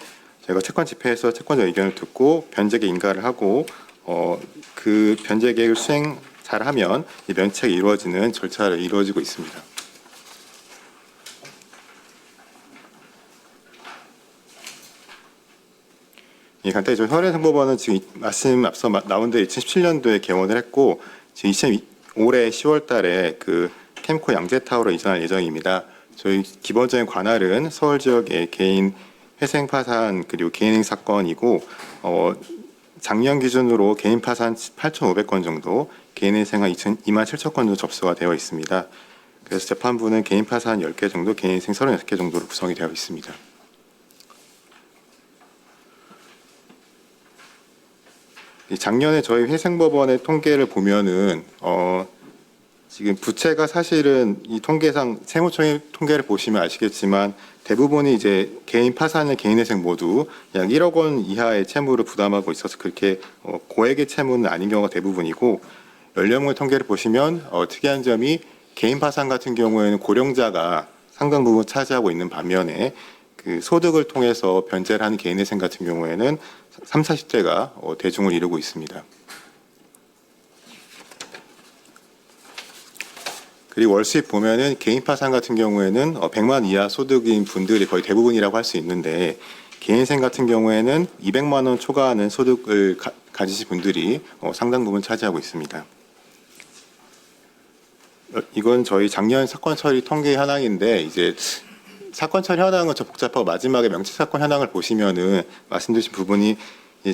저희가 채권 집회에서 채권자 의견을 듣고 변제계 인가를 하고 그 변제 계획을 수행 잘하면 면책이 이루어지는 절차를 이루어지고 있습니다. 간단히 저희 서울해상법원은 지금 말씀 앞서 나온 데 2017년도에 개원을 했고 지금 올해 10월 달에 캠코 양재타워로 이전할 예정입니다. 저희 기본적인 관할은 서울 지역의 개인 회생 파산 그리고 개인 행위 사건이고 작년 기준으로 개인 파산 8,500건 정도, 개인 회생은 27,000건 정도 접수가 되어 있습니다. 그래서 재판부는 개인 파산 10개 정도, 개인 회생 36개 정도로 구성이 되어 있습니다. 작년에 저희 회생법원의 통계를 보면은 지금 부채가 사실은 이 통계상 세무청의 통계를 보시면 아시겠지만 대부분이 이제 개인 파산과 개인 회생 모두 약 1억 원 이하의 채무를 부담하고 있어서 그렇게 고액의 채무는 아닌 경우가 대부분이고 연령의 통계를 보시면 특이한 점이 개인 파산 같은 경우에는 고령자가 상당 부분 차지하고 있는 반면에 소득을 통해서 변제를 하는 개인 회생 같은 경우에는 30, 40대가 대중을 이루고 있습니다. 그리고 월수입 보면은 개인 파산 같은 경우에는 100만 이하 소득인 분들이 거의 대부분이라고 할 수 있는데 개인 회생 같은 경우에는 200만 원 초과하는 소득을 가지신 분들이 상당 부분 차지하고 있습니다. 이건 저희 작년 사건 처리 통계 현황인데 이제 사건 처리 현황은 좀 복잡하고 마지막에 명치 사건 현황을 보시면은 말씀드린 부분이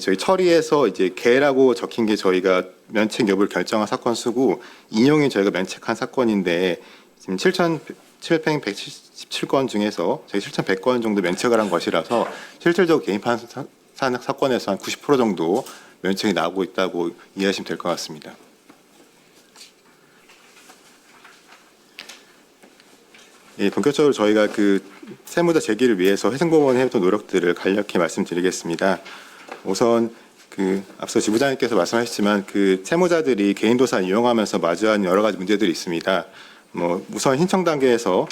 저희 처리에서 이제 개라고 적힌 게 저희가 면책 여부를 결정한 사건 수고 인용이 저희가 면책한 사건인데 지금 7,177건 중에서 저희 7,100건 정도 면책을 한 것이라서 실질적으로 개인 파산 사건에서 한 90% 정도 면책이 나오고 있다고 이해하시면 될 것 같습니다. 본격적으로 저희가 세무자 제기를 위해서 회생법원이 해왔던 노력들을 간략히 말씀드리겠습니다. 우선 앞서 지부장님께서 말씀하셨지만 채무자들이 개인도산 이용하면서 마주하는 여러 가지 문제들이 있습니다. 우선 신청 단계에서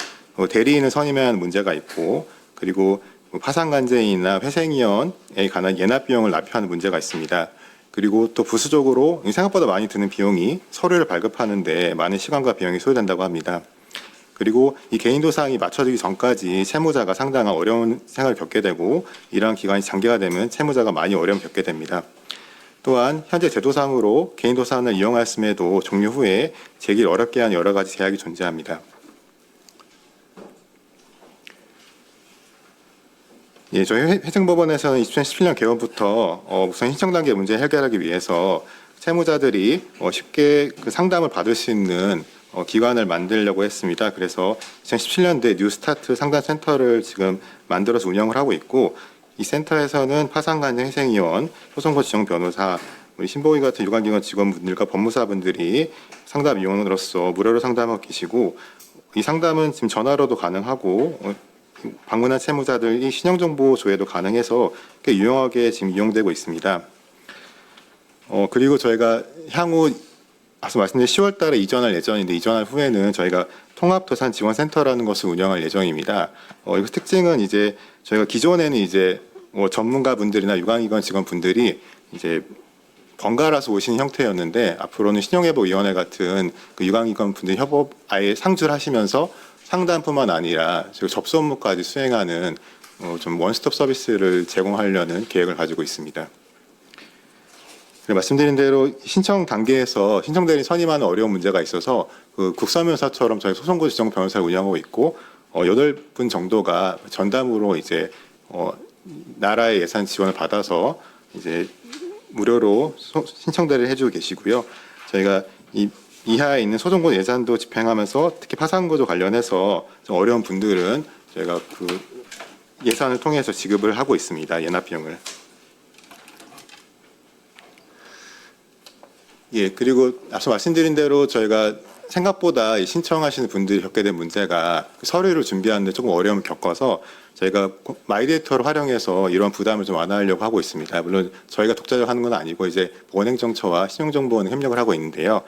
대리인을 선임해야 하는 문제가 있고 그리고 파산관제인이나 회생위원에 관한 예납 비용을 납부하는 문제가 있습니다. 그리고 또 부수적으로 생각보다 많이 드는 비용이 서류를 발급하는 데 많은 시간과 비용이 소요된다고 합니다. 그리고 이 개인도상이 맞춰지기 전까지 채무자가 상당한 어려운 생활을 겪게 되고 이러한 기간이 장기화 되면 채무자가 많이 어려움을 겪게 됩니다. 또한 현재 제도상으로 개인 도산을 이용하였음에도 종료 후에 재기를 어렵게 한 여러 가지 제약이 존재합니다. 예, 저희 회생법원에서는 2017년 개원부터 우선 신청 단계 문제 해결하기 위해서 채무자들이 쉽게 그 상담을 받을 수 있는 기관을 만들려고 했습니다. 그래서 2017년도에 뉴스타트 상담센터를 지금 만들어서 운영을 하고 있고, 이 센터에서는 파산관계 회생위원, 소송고 지정 변호사, 우리 신보기 같은 유관기관 직원분들과 법무사분들이 상담 위원으로서 무료로 상담하고 계시고, 이 상담은 지금 전화로도 가능하고 방문한 채무자들이 신용정보 조회도 가능해서 꽤 유용하게 지금 이용되고 있습니다. 그리고 저희가 향후 앞서 말씀드린 10월 달에 이전할 예정인데, 이전할 후에는 저희가 통합도산지원센터라는 것을 운영할 예정입니다. 이 특징은 이제 저희가 기존에는 이제 전문가분들이나 유관기관 직원분들이 이제 번갈아서 오시는 형태였는데, 앞으로는 신용회복위원회 같은 그 유관기관 분들 협업 아예 상주를 하시면서 상담뿐만 아니라 저희가 접수 업무까지 수행하는 좀 원스톱 서비스를 제공하려는 계획을 가지고 있습니다. 말씀드린 대로 신청 단계에서 신청대리 선임하는 어려운 문제가 있어서 그 국서변호사처럼 저희 소송고 지정 변호사를 운영하고 있고 8분 정도가 전담으로 이제 나라의 예산 지원을 받아서 이제 무료로 신청대리를 해주고 계시고요. 저희가 이 이하에 있는 소송고 예산도 집행하면서 특히 파산구조 관련해서 좀 어려운 분들은 저희가 그 예산을 통해서 지급을 하고 있습니다. 연합 비용을. 예, 그리고 앞서 말씀드린 대로 저희가 생각보다 신청하시는 분들이 겪게 된 문제가 서류를 준비하는데 조금 어려움을 겪어서 저희가 마이데이터를 활용해서 이런 부담을 좀 완화하려고 하고 있습니다. 물론 저희가 독자적으로 하는 건 아니고 이제 보건행정처와 신용정보원은 협력을 하고 있는데요.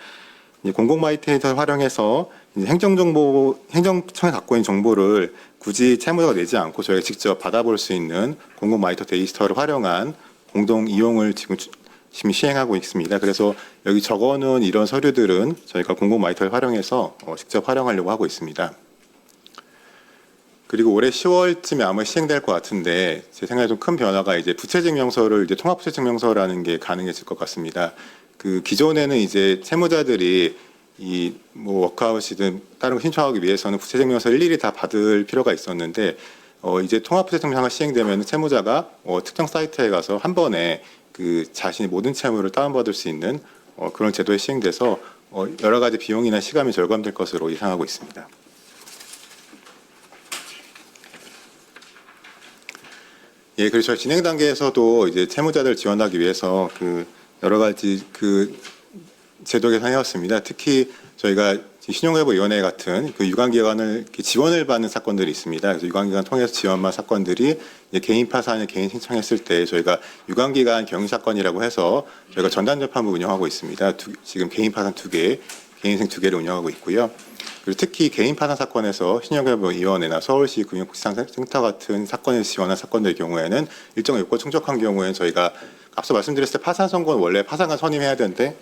공공 마이데이터를 활용해서 이제 행정청에 갖고 있는 정보를 굳이 채무자가 내지 않고 저희가 직접 받아볼 수 있는 공공 마이데이터 데이터를 활용한 공동 이용을 지금 시행하고 있습니다. 그래서 여기 적어놓은 이런 서류들은 저희가 공공 마이터를 활용해서 직접 활용하려고 하고 있습니다. 그리고 올해 10월쯤에 아마 시행될 것 같은데 제 생각에 좀 큰 변화가 이제 부채증명서를 이제 통합부채증명서라는 게 가능해질 것 같습니다. 그 기존에는 이제 채무자들이 이 뭐 워크아웃이든 다른 거 신청하기 위해서는 부채증명서를 일일이 다 받을 필요가 있었는데 이제 통합부채증명서가 시행되면 채무자가 특정 사이트에 가서 한 번에 그 자신이 모든 채무를 다운받을 수 있는 그런 제도에 시행돼서 여러 가지 비용이나 시간이 절감될 것으로 예상하고 있습니다. 예, 그리고 저희 진행 단계에서도 이제 채무자들 지원하기 위해서 그 여러 가지 그 제도 개선해왔습니다. 특히 저희가 신용회복위원회 같은 그 유관기관을 지원을 받는 사건들이 있습니다. 그래서 유관기관 통해서 지원만 사건들이 이제 개인 파산을 개인 신청했을 때 저희가 유관기관 경위 사건이라고 해서 저희가 전담 재판부 운영하고 있습니다. 지금 개인 파산 2개, 개인생 2개를 운영하고 있고요. 그리고 특히 개인 파산 사건에서 신용회복위원회나 서울시 금융복지센터 같은 사건에서 지원한 사건들의 경우에는 일정 요건 충족한 경우에는 저희가 앞서 말씀드렸을 때 파산 선고는 원래 파산관 선임해야 되는데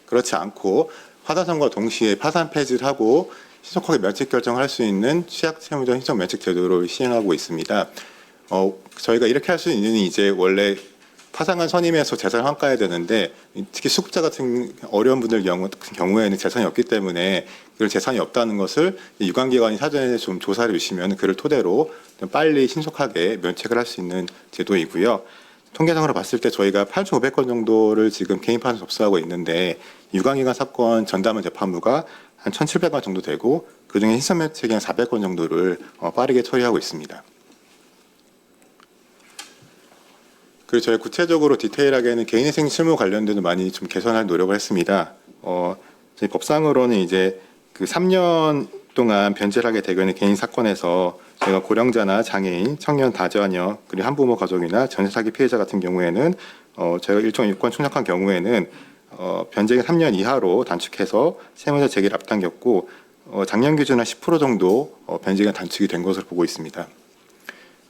그렇지 않고 파산 선고와 동시에 파산 폐지를 하고 신속하게 면책 결정을 할 수 있는 취약 채무자 신청 면책 제도를 시행하고 있습니다. 저희가 이렇게 할 수 있는 이제 원래 파산관 선임해서 재산을 환가해야 되는데 특히 수급자 같은 어려운 분들 경우에는 재산이 없기 때문에 그 재산이 없다는 것을 유관기관이 사전에 좀 조사를 주시면 그를 토대로 좀 빨리 신속하게 면책을 할 수 있는 제도이고요. 통계상으로 봤을 때 저희가 8,500건 정도를 지금 개인 파산 접수하고 있는데 유관기관 사건 전담원 재판부가 한 1,700건 정도 되고 그중에 신선 면책이 한 400건 정도를 빠르게 처리하고 있습니다. 그리고 저희 구체적으로 디테일하게는 개인회생 실무 관련돼도 많이 좀 개선할 노력을 했습니다. 저희 법상으로는 이제 그 3년 동안 변제를 하게 되고 있는 개인 사건에서 저희가 고령자나 장애인, 청년 다자녀, 그리고 한부모 가족이나 전세 사기 피해자 같은 경우에는 저희가 일정 요건 충족한 경우에는 변제가 3년 이하로 단축해서 세무자 재기를 앞당겼고 작년 기준 한 10% 정도 변제가 단축이 된 것으로 보고 있습니다.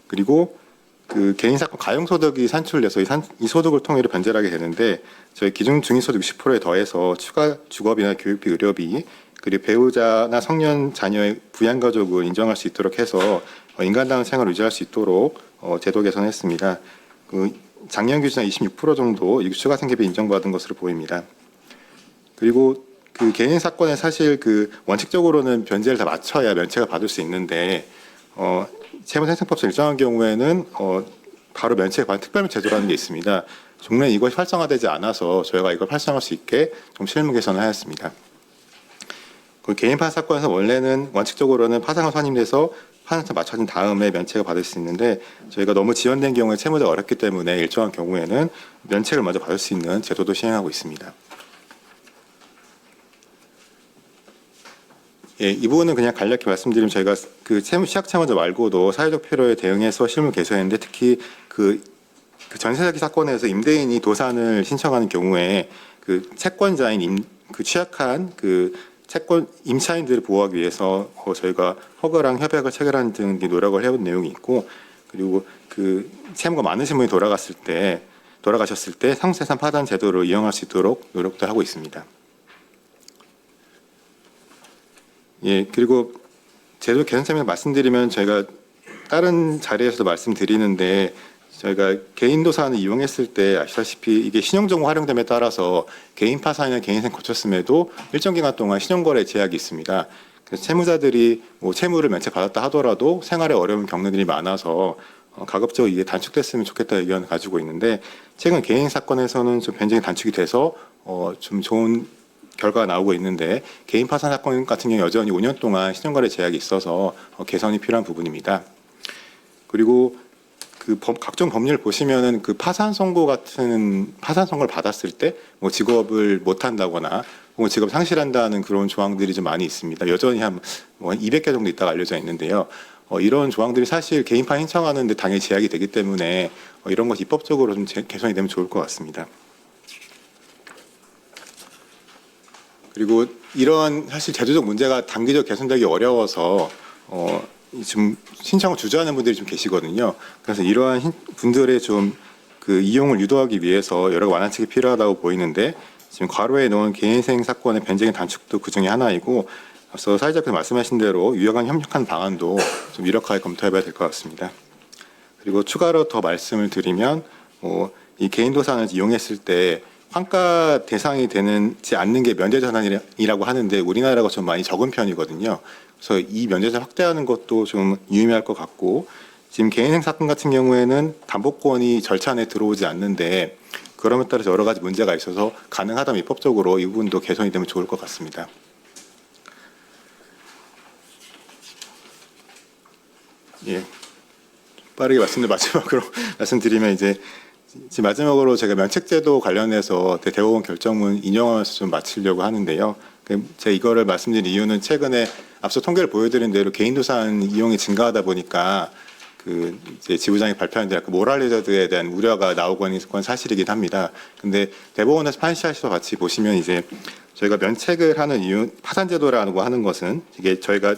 그리고 그 개인 사건 가용소득이 산출돼서 이 소득을 통해서 변제를 하게 되는데 저희 기준 중위소득 60%에 더해서 추가 주거비나 교육비, 의료비 그리고 배우자나 성년 자녀의 부양가족을 인정할 수 있도록 해서 인간다운 생활을 유지할 수 있도록 제도 개선했습니다. 작년 기준에 26% 정도 추가 생계비 인정받은 것으로 보입니다. 그리고 그 개인 사건에 사실 그 원칙적으로는 변제를 다 맞춰야 면책을 받을 수 있는데 세무생산법상 일정한 경우에는 바로 면책을 받는 특별면 제도라는 게 있습니다. 종래 이것이 활성화되지 않아서 저희가 이걸 활성화할 수 있게 좀 실무 개선을 하였습니다. 그 개인 파산 사건에서 원래는 원칙적으로는 파산가 선임돼서 파산처 맞춰진 다음에 면책을 받을 수 있는데 저희가 너무 지연된 경우에 채무자가 어렵기 때문에 일정한 경우에는 면책을 먼저 받을 수 있는 제도도 시행하고 있습니다. 예, 이 부분은 그냥 간략히 말씀드리면 저희가 그 시약 채무자 말고도 사회적 필요에 대응해서 실무 개선했는데 특히 그 전세 사기 사건에서 임대인이 도산을 신청하는 경우에 그 채권자인 그 취약한 그 채권 임차인들을 보호하기 위해서 저희가 허가랑 협약을 체결하는 등 노력을 해온 내용이 있고 그리고 그 채무가 많으신 분이 돌아가셨을 때 상속재산 파산 제도를 이용할 수 있도록 노력도 하고 있습니다. 예, 그리고 제도 개선 차원에서 말씀드리면 저희가 다른 자리에서도 말씀드리는데 저희가 개인 도산을 이용했을 때 아시다시피 이게 신용정보 활용됨에 따라서 개인 파산이나 개인생 거쳤음에도 일정 기간 동안 신용거래 제약이 있습니다. 그래서 채무자들이 뭐 채무를 면책받았다 하더라도 생활에 어려움 겪는 일이 많아서 가급적 이게 단축됐으면 좋겠다 의견을 가지고 있는데 최근 개인 사건에서는 좀 변경이 단축이 돼서 좀 좋은 결과가 나오고 있는데 개인 파산 사건 같은 경우 여전히 5년 동안 신용거래 제약이 있어서 개선이 필요한 부분입니다. 그리고 그 각종 법률 보시면은 그 파산 선고 같은 파산 선고를 받았을 때 뭐 직업을 못 한다거나 혹은 직업 상실한다는 그런 조항들이 좀 많이 있습니다. 여전히 한 200개 정도 있다고 알려져 있는데요. 이런 조항들이 사실 개인파 신청하는데 당연히 제약이 되기 때문에 이런 것이 입법적으로 좀 개선이 되면 좋을 것 같습니다. 그리고 이런 사실 제도적 문제가 단기적 개선되기 어려워서 지금 신청을 주저하는 분들이 좀 계시거든요. 그래서 이러한 분들의 좀 그 이용을 유도하기 위해서 여러 완화책이 필요하다고 보이는데 지금 괄호에 놓은 개인생 사건의 변제의 단축도 그 중에 하나이고 앞서 사회자께서 말씀하신 대로 유효한 협력한 방안도 좀 유력하게 검토해봐야 될 것 같습니다. 그리고 추가로 더 말씀을 드리면 이 개인 도산을 이용했을 때 환가 대상이 되지 않는 게 면제자산이라고 하는데 우리나라가 좀 많이 적은 편이거든요. 그래서 이 면제자 확대하는 것도 좀 유의미할 것 같고 지금 개인생 사건 같은 경우에는 담보권이 절차 안에 들어오지 않는데 그럼에 따라서 여러 가지 문제가 있어서 가능하다면 입법적으로 이 부분도 개선이 되면 좋을 것 같습니다. 예, 빠르게 마지막으로 말씀드리면 이제 마지막으로 제가 면책제도 관련해서 대법원 결정문 인용하면서 좀 마치려고 하는데요. 제가 이거를 말씀드린 이유는 최근에 앞서 통계를 보여드린 대로 개인 도산 이용이 증가하다 보니까 그 이제 지부장이 발표한 대로 모랄리저드에 대한 우려가 나오고 있는 건 사실이긴 합니다. 근데 대법원에서 판시하시와 같이 보시면 이제 저희가 면책을 하는 이유, 파산제도라고 하는 것은 이게 저희가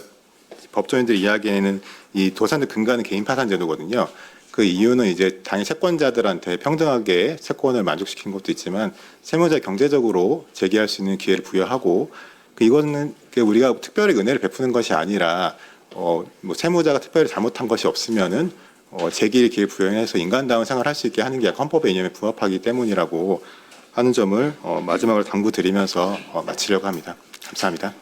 법조인들이 이야기하는 이 도산을 근거하는 개인 파산제도거든요. 그 이유는 이제 당연히 채권자들한테 평등하게 채권을 만족시킨 것도 있지만 채무자 경제적으로 제기할 수 있는 기회를 부여하고 이거는 우리가 특별히 은혜를 베푸는 것이 아니라 뭐 채무자가 특별히 잘못한 것이 없으면은 제기의 기회 부여해서 인간다운 생활을 할 수 있게 하는 게 헌법의 이념에 부합하기 때문이라고 하는 점을 마지막으로 당부드리면서 마치려고 합니다. 감사합니다.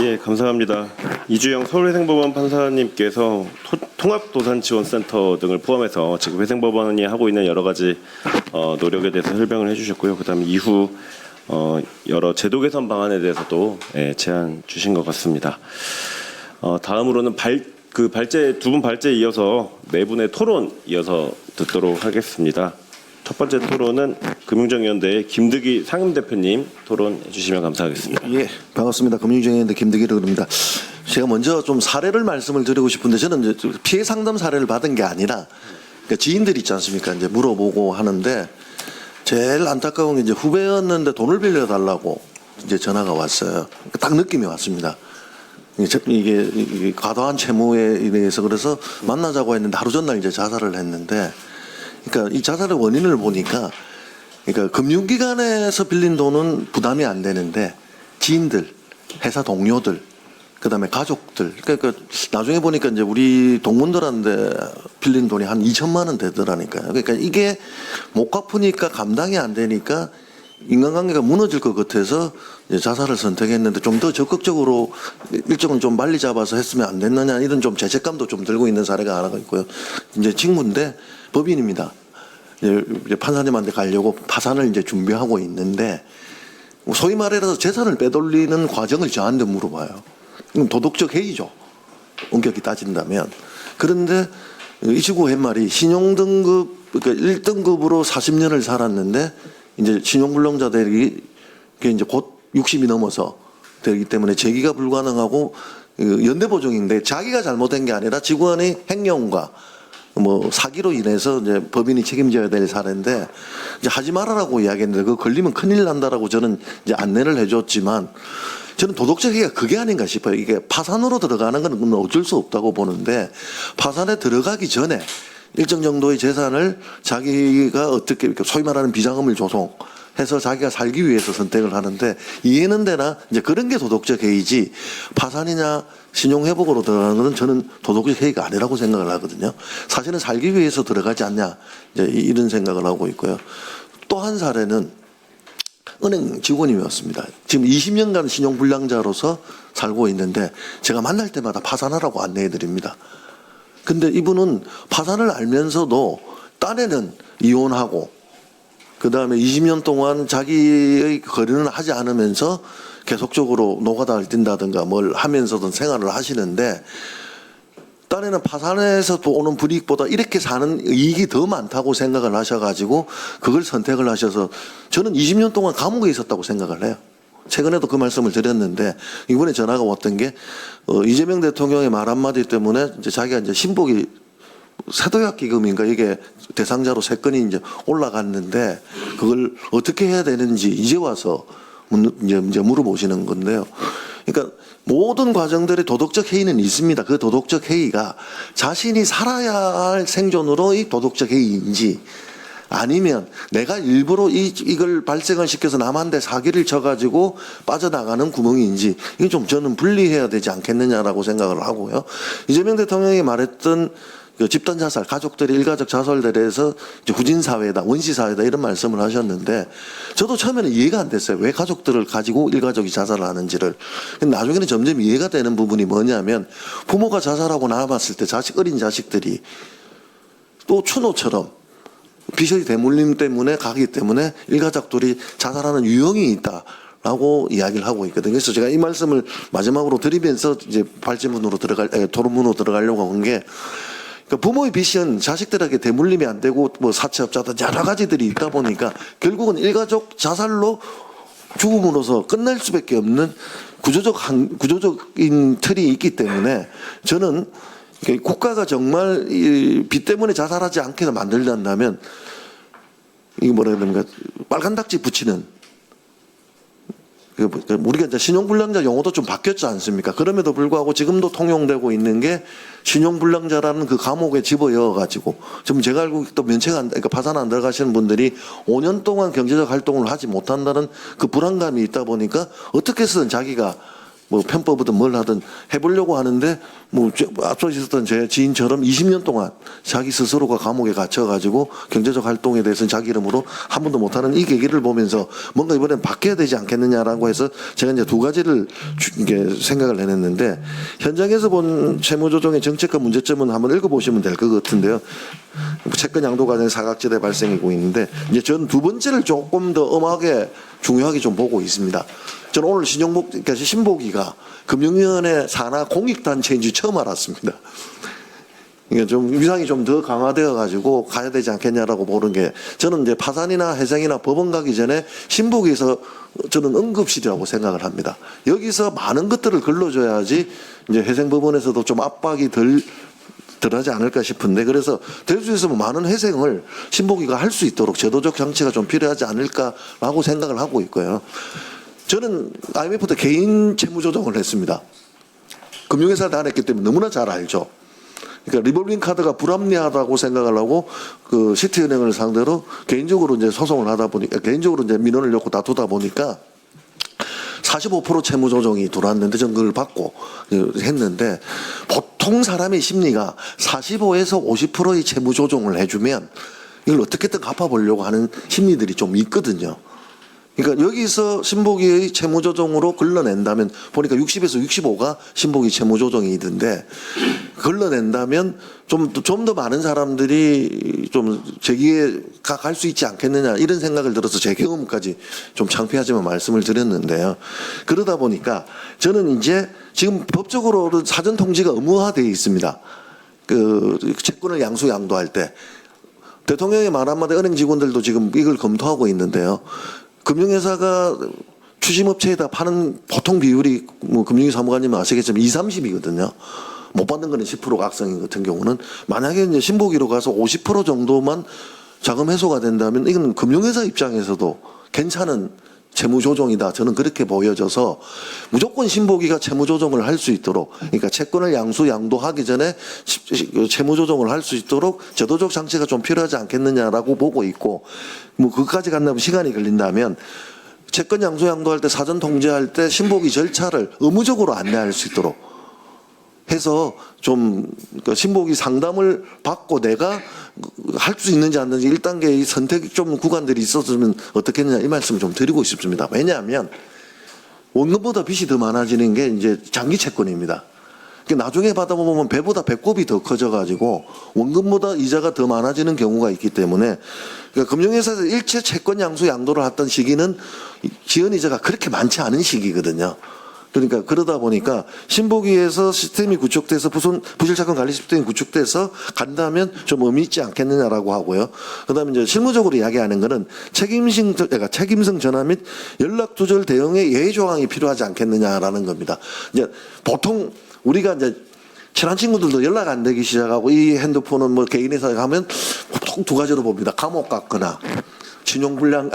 예, 감사합니다. 이주영 서울회생법원 판사님께서 통합도산지원센터 등을 포함해서 지금 회생법원이 하고 있는 여러 가지 노력에 대해서 설명을 해주셨고요. 그다음에 이후 여러 제도 개선 방안에 대해서도 제안 주신 것 같습니다. 다음으로는 두 분 발제에 이어서 네 분의 토론 이어서 듣도록 하겠습니다. 첫 번째 토론은 금융정의연대의 김득희 상임대표님 토론해 주시면 감사하겠습니다. 예, 반갑습니다. 금융정의연대 김득희라고 합니다. 제가 먼저 좀 사례를 말씀을 드리고 싶은데 저는 이제 피해 상담 사례를 받은 게 아니라 그러니까 지인들 있지 않습니까? 이제 물어보고 하는데 제일 안타까운 게 이제 후배였는데 돈을 빌려달라고 이제 전화가 왔어요. 딱 느낌이 왔습니다. 이게 과도한 채무에 의해서 그래서 만나자고 했는데 하루 전날 이제 자살을 했는데 그러니까 이 자살의 원인을 보니까 그러니까 금융기관에서 빌린 돈은 부담이 안 되는데 지인들, 회사 동료들 그다음에 가족들. 그러니까 나중에 보니까 이제 우리 동문들한테 빌린 돈이 한 2천만 원 되더라니까요. 그러니까 이게 못 갚으니까 감당이 안 되니까 인간관계가 무너질 것 같아서 이제 자살을 선택했는데 좀 더 적극적으로 일정을 좀 빨리 잡아서 했으면 안 됐느냐 이런 좀 죄책감도 좀 들고 있는 사례가 하나가 있고요. 이제 친구인데 법인입니다. 이제 판사님한테 가려고 파산을 이제 준비하고 있는데 소위 말해서 재산을 빼돌리는 과정을 저한테 물어봐요. 이건 도덕적 해이죠. 엄격히 따진다면. 그런데 이 친구 한 말이 신용등급, 그러니까 1등급으로 40년을 살았는데 이제 신용불량자들이 이제 곧 60이 넘어서 되기 때문에 재기가 불가능하고 연대보증인데 자기가 잘못된 게 아니라 직원의 행령과 뭐 사기로 인해서 이제 법인이 책임져야 될 사례인데 이제 하지 말아라고 이야기했는데 그거 걸리면 큰일 난다라고 저는 이제 안내를 해줬지만 저는 도덕적 해이가 그게 아닌가 싶어요. 이게 파산으로 들어가는 건 어쩔 수 없다고 보는데 파산에 들어가기 전에 일정 정도의 재산을 자기가 어떻게 소위 말하는 비자금을 조성해서 자기가 살기 위해서 선택을 하는데 이해는 되나 이제 그런 게 도덕적 해이지 파산이냐 신용회복으로 들어가는 것은 저는 도덕적 해이가 아니라고 생각을 하거든요. 사실은 살기 위해서 들어가지 않냐 이제 이런 생각을 하고 있고요. 또 한 사례는 은행 직원이었습니다. 지금 20년간 신용불량자로서 살고 있는데 제가 만날 때마다 파산하라고 안내해 드립니다. 근데 이분은 파산을 알면서도 딴에는 이혼하고 그 다음에 20년 동안 자기의 거래는 하지 않으면서 계속적으로 노가다를 뛴다든가 뭘 하면서든 생활을 하시는데 딴에는 파산에서 오는 불이익보다 이렇게 사는 이익이 더 많다고 생각을 하셔가지고 그걸 선택을 하셔서 저는 20년 동안 감옥에 있었다고 생각을 해요. 최근에도 그 말씀을 드렸는데 이번에 전화가 왔던 게 이재명 대통령의 말 한마디 때문에 이제 자기가 이제 신복이 세도약 기금인가 이게 대상자로 3건이 이제 올라갔는데 그걸 어떻게 해야 되는지 이제 와서 이제 물어보시는 건데요. 그러니까 모든 과정들의 도덕적 해이는 있습니다. 그 도덕적 해이가 자신이 살아야 할 생존으로의 도덕적 해이인지 아니면 내가 일부러 이걸 발생을 시켜서 남한테 사기를 쳐가지고 빠져나가는 구멍인지 이게 좀 저는 분리해야 되지 않겠느냐라고 생각을 하고요. 이재명 대통령이 말했던 그 집단 자살, 가족들이 일가족 자살에 대해서 이제 후진 사회다, 원시 사회다 이런 말씀을 하셨는데 저도 처음에는 이해가 안 됐어요. 왜 가족들을 가지고 일가족이 자살을 하는지를. 근데 나중에는 점점 이해가 되는 부분이 뭐냐면 부모가 자살하고 남았을 때 어린 자식들이 또 추노처럼 비서의 대물림 때문에 가기 때문에 일가족들이 자살하는 유형이 있다. 라고 이야기를 하고 있거든요. 그래서 제가 이 말씀을 마지막으로 드리면서 이제 토론문으로 들어가려고 한 게 그러니까 부모의 빚은 자식들에게 대물림이 안 되고 뭐 사채업자든 여러 가지들이 있다 보니까 결국은 일가족 자살로 죽음으로써 끝날 수밖에 없는 구조적인 틀이 있기 때문에 저는 국가가 정말 빚 때문에 자살하지 않게 만들려면 이게 뭐라 해야 됩니까? 빨간 닥지 붙이는 우리가 이제 신용불량자 용어도 좀 바뀌었지 않습니까? 그럼에도 불구하고 지금도 통용되고 있는 게 신용불량자라는 그 감옥에 집어넣어가지고 지금 제가 알고 또 그러니까 파산 안 들어가시는 분들이 5년 동안 경제적 활동을 하지 못한다는 그 불안감이 있다 보니까 어떻게 해서든 자기가 뭐 편법이든 뭘 하든 해보려고 하는데 뭐 앞서 있었던 제 지인처럼 20년 동안 자기 스스로가 감옥에 갇혀가지고 경제적 활동에 대해서는 자기 이름으로 한 번도 못하는 이 계기를 보면서 뭔가 이번엔 바뀌어야 되지 않겠느냐라고 해서 제가 이제 두 가지를 이게 생각을 해냈는데 현장에서 본 채무조정의 정책과 문제점은 한번 읽어보시면 될 것 같은데요. 채권 양도 과정에 사각지대 발생이고 있는데 이제 저는 두 번째를 조금 더 엄하게 중요하게 좀 보고 있습니다. 저는 오늘 신보기가 금융위원회 산하 공익단체인지 처음 알았습니다. 이게 좀 위상이 좀 더 강화되어 가지고 가야 되지 않겠냐라고 보는 게 저는 이제 파산이나 회생이나 법원 가기 전에 신보기에서 저는 응급실이라고 생각을 합니다. 여기서 많은 것들을 걸러줘야지 이제 회생법원에서도 좀 압박이 덜하지 않을까 싶은데 그래서 될 수 있으면 많은 회생을 신보기가 할 수 있도록 제도적 장치가 좀 필요하지 않을까라고 생각을 하고 있고요. 저는 IMF 때 개인 채무 조정을 했습니다. 금융회사를 다 했기 때문에 너무나 잘 알죠. 그러니까 리볼빙 카드가 불합리하다고 생각을 하고 그 시티은행을 상대로 개인적으로 이제 소송을 하다 보니까 개인적으로 이제 민원을 넣고 다투다 보니까 45% 채무 조정이 들어왔는데 저는 그걸 받고 했는데 보통 사람의 심리가 45에서 50%의 채무 조정을 해주면 이걸 어떻게든 갚아보려고 하는 심리들이 좀 있거든요. 그러니까 여기서 신복이의 채무조정으로 걸러낸다면 보니까 60에서 65가 신복이 채무조정이던데 걸러낸다면 좀 더 많은 사람들이 좀 제기에 갈 수 있지 않겠느냐 이런 생각을 들어서 제 경험까지 좀 창피하지만 말씀을 드렸는데요. 그러다 보니까 저는 이제 지금 법적으로 사전 통지가 의무화되어 있습니다. 그 채권을 양수양도할 때 대통령의 말 한마디 은행 직원들도 지금 이걸 검토하고 있는데요. 금융회사가 추심업체에다 파는 보통 비율이 뭐 금융위 사무관님은 아시겠지만 20-30이거든요. 못 받는 거는 10% 악성 같은 경우는 만약에 이제 신보기로 가서 50% 정도만 자금 해소가 된다면 이건 금융회사 입장에서도 괜찮은 채무 조정이다. 저는 그렇게 보여져서 무조건 신보기가 채무 조정을 할 수 있도록 그러니까 채권을 양수양도하기 전에 채무 조정을 할 수 있도록 제도적 장치가 좀 필요하지 않겠느냐라고 보고 있고 뭐 그것까지 간다면 시간이 걸린다면 채권 양수양도할 때 사전 통지할 때 신보기 절차를 의무적으로 안내할 수 있도록 해서 좀 신보기 상담을 받고 내가 할 수 있는지 안 되는지 1단계의 선택 좀 구간들이 있었으면 어떻겠느냐 이 말씀을 좀 드리고 싶습니다. 왜냐하면 원금보다 빚이 더 많아지는 게 이제 장기 채권입니다. 나중에 받아보면 배보다 배꼽이 더 커져가지고 원금보다 이자가 더 많아지는 경우가 있기 때문에 그러니까 금융회사에서 일체 채권 양수 양도를 했던 시기는 지연이자가 그렇게 많지 않은 시기거든요. 그러니까 그러다 보니까 신보기에서 시스템이 구축돼서 부실차권 관리 시스템이 구축돼서 간다면 좀 의미 있지 않겠느냐라고 하고요. 그다음에 이제 실무적으로 이야기하는 거는 책임성 전환 및 연락 두절 대응의 예외 조항이 필요하지 않겠느냐라는 겁니다. 이제 보통 우리가 이제 친한 친구들도 연락 안 되기 시작하고 이 핸드폰은 뭐 개인회사에 가면 보통 두 가지로 봅니다. 감옥 갔거나 신용불량,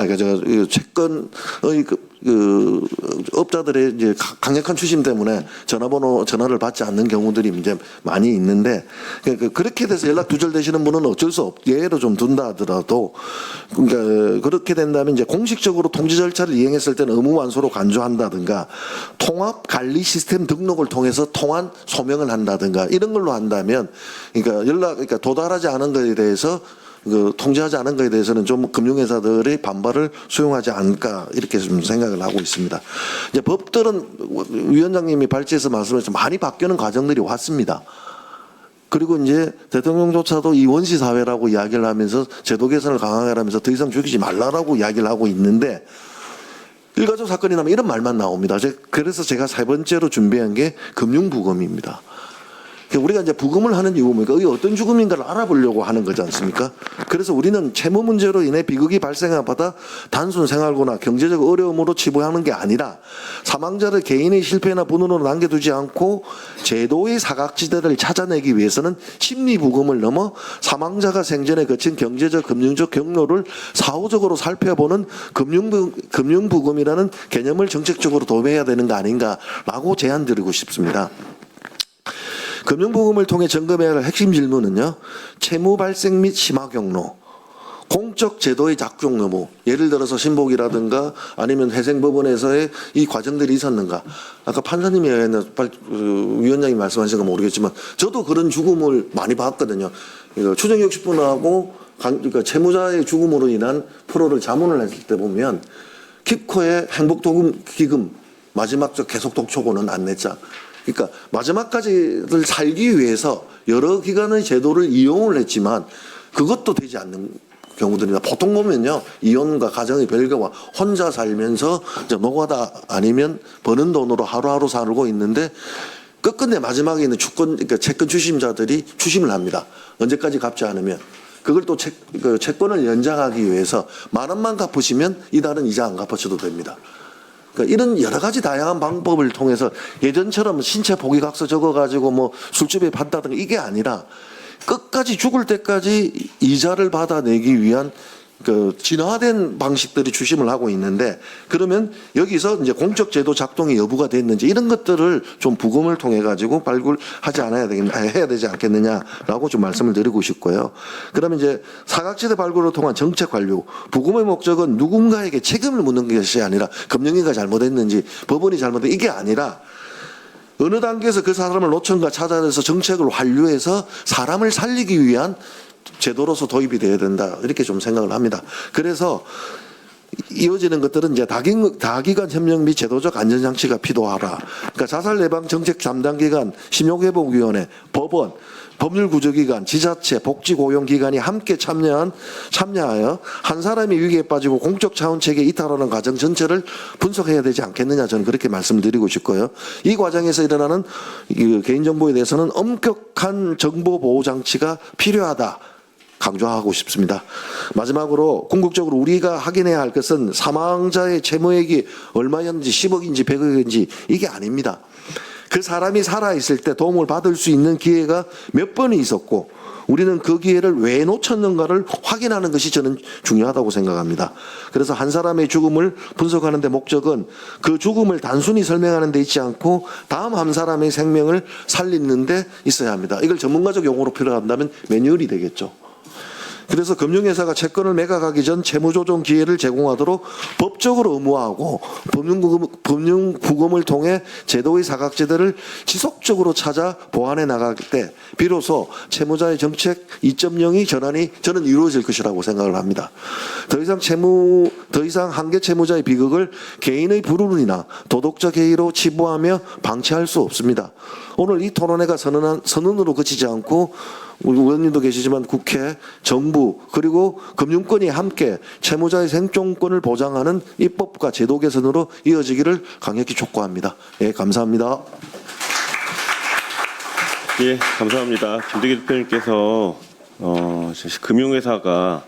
채권의 그 업자들의 이제 강력한 추심 때문에 전화를 받지 않는 경우들이 이제 많이 있는데 그렇게 돼서 연락 두절되시는 분은 어쩔 수 예외로 좀 둔다 하더라도 그러니까 그렇게 된다면 이제 공식적으로 통지 절차를 이행했을 때는 의무 완수로 간주한다든가 통합 관리 시스템 등록을 통해서 통한 소명을 한다든가 이런 걸로 한다면 그러니까 도달하지 않은 것에 대해서 통제하지 않은 것에 대해서는 좀 금융회사들의 반발을 수용하지 않을까 이렇게 좀 생각을 하고 있습니다. 이제 법들은 위원장님이 발제해서 말씀하셔서 많이 바뀌는 과정들이 왔습니다. 그리고 이제 대통령조차도 이 원시 사회라고 이야기를 하면서 제도 개선을 강하게 하면서 더 이상 죽이지 말라라고 이야기를 하고 있는데 일가족 사건이 나면 이런 말만 나옵니다. 그래서 제가 세 번째로 준비한 게 금융부검입니다. 우리가 이제 부검을 하는 이유가 뭡니까? 이게 어떤 죽음인가를 알아보려고 하는 거지 않습니까? 그래서 우리는 채무 문제로 인해 비극이 발생하다 단순 생활고나 경제적 어려움으로 치부하는 게 아니라 사망자를 개인의 실패나 분으로 남겨두지 않고 제도의 사각지대를 찾아내기 위해서는 심리부검을 넘어 사망자가 생전에 거친 경제적, 금융적 경로를 사후적으로 살펴보는 금융부검이라는 개념을 정책적으로 도입해야 되는 거 아닌가라고 제안드리고 싶습니다. 금융부검을 통해 점검해야 할 핵심 질문은요. 채무 발생 및 심화 경로, 공적 제도의 작용 여부, 예를 들어서 신복이라든가 아니면 회생법원에서의 이 과정들이 있었는가. 아까 판사님이 위원장이 말씀하신 건 모르겠지만 저도 그런 죽음을 많이 봤거든요. 추정 60분하고 그러니까 채무자의 죽음으로 인한 프로를 자문을 했을 때 보면 킵코의 행복기금 마지막 계속 독촉오는 안내장. 그러니까 마지막까지를 살기 위해서 여러 기관의 제도를 이용을 했지만 그것도 되지 않는 경우들이나 보통 보면요 이혼과 가정의 별개와 혼자 살면서 이제 노가다 아니면 버는 돈으로 하루하루 살고 있는데 끝끝내 마지막에 있는 그러니까 채권 추심자들이 추심을 합니다. 언제까지 갚지 않으면 그걸 또 채권을 연장하기 위해서 10,000원만 갚으시면 이달은 이자 안 갚으셔도 됩니다. 그러니까 이런 여러 가지 다양한 방법을 통해서 예전처럼 신체 포기각서 적어가지고 뭐 술집에 판다든가 이게 아니라 끝까지 죽을 때까지 이자를 받아내기 위한 그 진화된 방식들이 추심을 하고 있는데, 그러면 여기서 이제 공적 제도 작동의 여부가 됐는지 이런 것들을 좀 부검을 통해 가지고 발굴하지 해야 되지 않겠느냐라고 좀 말씀을 드리고 싶고요. 그러면 이제 사각지대 발굴을 통한 정책 완료, 부검의 목적은 누군가에게 책임을 묻는 것이 아니라 금융위가 잘못했는지 법원이 잘못했는지 이게 아니라 어느 단계에서 그 사람을 놓쳤는가 찾아내서 정책을 완료해서 사람을 살리기 위한 제도로서 도입이 돼야 된다, 이렇게 좀 생각을 합니다. 그래서 이어지는 것들은 이제 다기관 협력 및 제도적 안전장치가 필요하라. 그러니까 자살 예방 정책 담당 기관, 신용회복위원회, 법원, 법률구조기관, 지자체, 복지고용기관이 함께 참여하여 한 사람이 위기에 빠지고 공적 차원 체계에 이탈하는 과정 전체를 분석해야 되지 않겠느냐, 저는 그렇게 말씀드리고 싶고요. 이 과정에서 일어나는 개인정보에 대해서는 엄격한 정보보호 장치가 필요하다, 강조하고 싶습니다. 마지막으로 궁극적으로 우리가 확인해야 할 것은 사망자의 채무액이 얼마였는지, 10억인지 100억인지 이게 아닙니다. 그 사람이 살아있을 때 도움을 받을 수 있는 기회가 몇 번이 있었고 우리는 그 기회를 왜 놓쳤는가를 확인하는 것이 저는 중요하다고 생각합니다. 그래서 한 사람의 죽음을 분석하는 데 목적은 그 죽음을 단순히 설명하는 데 있지 않고 다음 한 사람의 생명을 살리는 데 있어야 합니다. 이걸 전문가적 용어로 표현한다면 매뉴얼이 되겠죠. 그래서 금융회사가 채권을 매각하기 전 채무조정 기회를 제공하도록 법적으로 의무화하고 금융부검을 통해 제도의 사각지대를 지속적으로 찾아 보완해 나갈 때 비로소 채무자의 정책 2.0이 저는 이루어질 것이라고 생각을 합니다. 더 이상 한계 채무자의 비극을 개인의 불운이나 도덕적 해이로 치부하며 방치할 수 없습니다. 오늘 이 토론회가 선언으로 그치지 않고 우리 의원님도 계시지만 국회, 정부 그리고 금융권이 함께 채무자의 생존권을 보장하는 입법과 제도 개선으로 이어지기를 강력히 촉구합니다. 예, 감사합니다. 예, 감사합니다. 김대기 대표님께서 금융회사가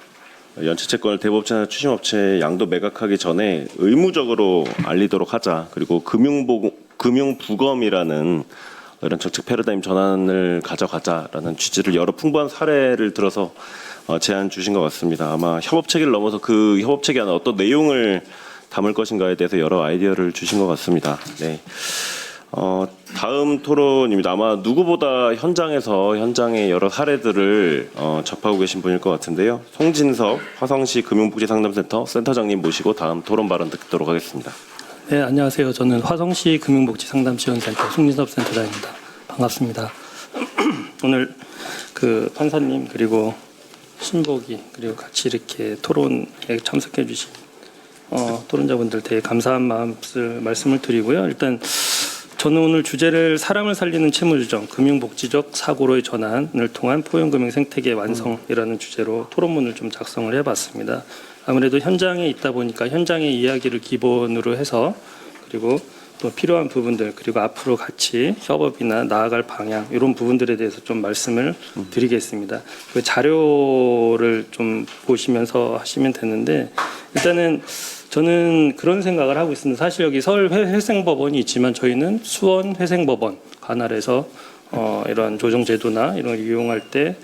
연체채권을 대부업체나 추심업체에 양도 매각하기 전에 의무적으로 알리도록 하자, 그리고 금융부검이라는 이런 정책 패러다임 전환을 가져가자라는 취지를 여러 풍부한 사례를 들어서 제안 주신 것 같습니다. 아마 협업체계를 넘어서 그 협업체계 안에 어떤 내용을 담을 것인가에 대해서 여러 아이디어를 주신 것 같습니다. 네. 다음 토론입니다. 아마 누구보다 현장의 여러 사례들을 접하고 계신 분일 것 같은데요. 송진섭 화성시 금융복지상담센터 센터장님 모시고 다음 토론 발언 듣도록 하겠습니다. 네, 안녕하세요. 저는 화성시 금융복지상담지원센터 송진섭 센터장입니다. 반갑습니다. 오늘 그 판사님 그리고 신복이 그리고 같이 이렇게 토론에 참석해 주신 토론자분들 되게 감사한 말씀을 드리고요. 일단 저는 오늘 주제를 사람을 살리는 채무조정, 금융복지적 사고로의 전환을 통한 포용금융 생태계 완성이라는 주제로 토론문을 좀 작성을 해봤습니다. 아무래도 현장에 있다 보니까 현장의 이야기를 기본으로 해서 그리고 또 필요한 부분들 그리고 앞으로 같이 협업이나 나아갈 방향 이런 부분들에 대해서 좀 말씀을 드리겠습니다. 그 자료를 좀 보시면서 하시면 되는데 일단은 저는 그런 생각을 하고 있습니다. 사실 여기 서울 회생법원이 있지만 저희는 수원 회생법원 관할에서 이런 조정제도나 이런 걸 이용할 때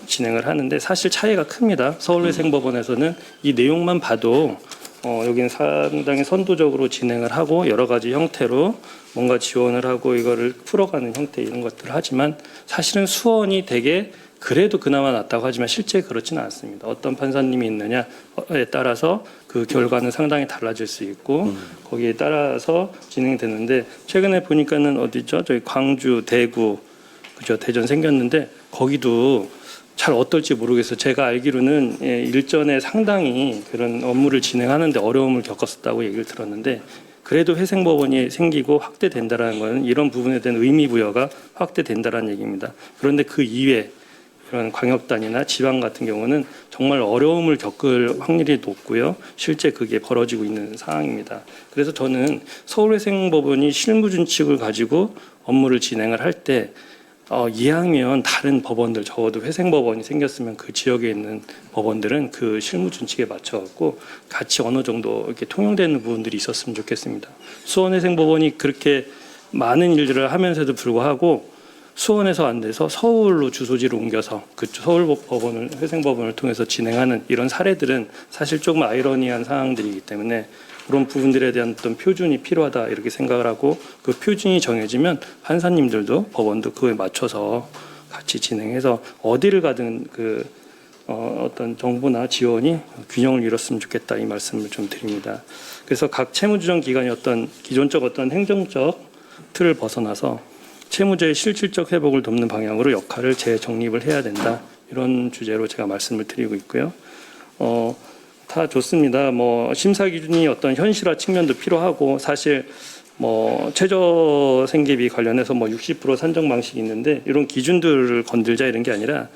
진행을 하는데 사실 차이가 큽니다. 서울회생법원에서는 이 내용만 봐도 여기는 상당히 선도적으로 진행을 하고 여러 가지 형태로 뭔가 지원을 하고 이거를 풀어가는 형태 이런 것들을 하지만 사실은 수원이 되게 그래도 그나마 낫다고 하지만 실제 그렇지는 않습니다. 어떤 판사님이 있느냐에 따라서 그 결과는 상당히 달라질 수 있고 거기에 따라서 진행되는데 최근에 보니까는 어디죠? 저희 광주, 대구, 그죠? 대전 생겼는데 거기도 잘 어떨지 모르겠어요. 제가 알기로는 일전에 상당히 그런 업무를 진행하는데 어려움을 겪었었다고 얘기를 들었는데 그래도 회생법원이 생기고 확대된다라는 것은 이런 부분에 대한 의미 부여가 확대된다라는 얘기입니다. 그런데 그 이외 이런 광역단이나 지방 같은 경우는 정말 어려움을 겪을 확률이 높고요. 실제 그게 벌어지고 있는 상황입니다. 그래서 저는 서울회생법원이 실무준칙을 가지고 업무를 진행을 할 때 이왕이면 다른 법원들 적어도 회생법원이 생겼으면 그 지역에 있는 법원들은 그 실무준칙에 맞춰갖고 같이 어느 정도 이렇게 통용되는 부분들이 있었으면 좋겠습니다. 수원회생법원이 그렇게 많은 일들을 하면서도 불구하고 수원에서 안 돼서 서울로 주소지를 옮겨서 그 서울 법원을 회생법원을 통해서 진행하는 이런 사례들은 사실 조금 아이러니한 상황들이기 때문에 그런 부분들에 대한 어떤 표준이 필요하다 이렇게 생각을 하고 그 표준이 정해지면 판사님들도 법원도 그에 맞춰서 같이 진행해서 어디를 가든 그 어떤 정보나 지원이 균형을 이뤘으면 좋겠다 이 말씀을 좀 드립니다. 그래서 각 채무조정 기관이 어떤 기존적 어떤 행정적 틀을 벗어나서 채무자의 실질적 회복을 돕는 방향으로 역할을 재정립을 해야 된다. 이런 주제로 제가 말씀을 드리고 있고요. 다 좋습니다. 뭐 심사 기준이 어떤 현실화 측면도 필요하고 사실 뭐 최저 생계비 관련해서 뭐 60% 산정 방식이 있는데 이런 기준들을 건들자 이런 게 아니라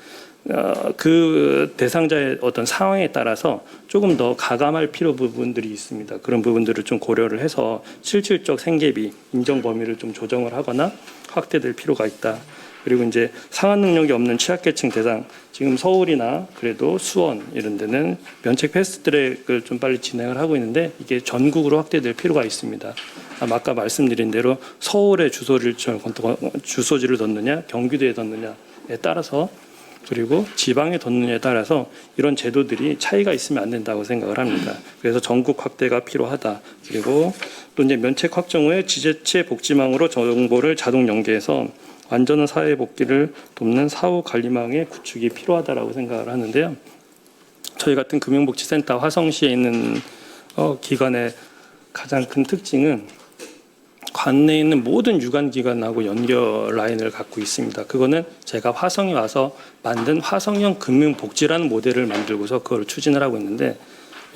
그 대상자의 어떤 상황에 따라서 조금 더 가감할 필요 부분들이 있습니다. 그런 부분들을 좀 고려를 해서 실질적 생계비 인정 범위를 좀 조정을 하거나 확대될 필요가 있다. 그리고 이제 상환 능력이 없는 취약계층 대상 지금 서울이나 그래도 수원 이런 데는 면책 패스트트랙을 좀 빨리 진행을 하고 있는데 이게 전국으로 확대될 필요가 있습니다. 아까 말씀드린 대로 서울에 주소지를 뒀느냐 경기도에 뒀느냐에 따라서 그리고 지방에 뒀느냐에 따라서 이런 제도들이 차이가 있으면 안 된다고 생각을 합니다. 그래서 전국 확대가 필요하다. 그리고 또 이제 면책 확정 후에 지자체 복지망으로 정보를 자동 연계해서 완전한 사회 복귀를 돕는 사후 관리망의 구축이 필요하다라고 생각을 하는데요. 저희 같은 금융복지센터 화성시에 있는 기관의 가장 큰 특징은 관내에 있는 모든 유관기관하고 연결 라인을 갖고 있습니다. 그거는 제가 화성에 와서 만든 화성형 금융복지라는 모델을 만들고서 그걸 추진을 하고 있는데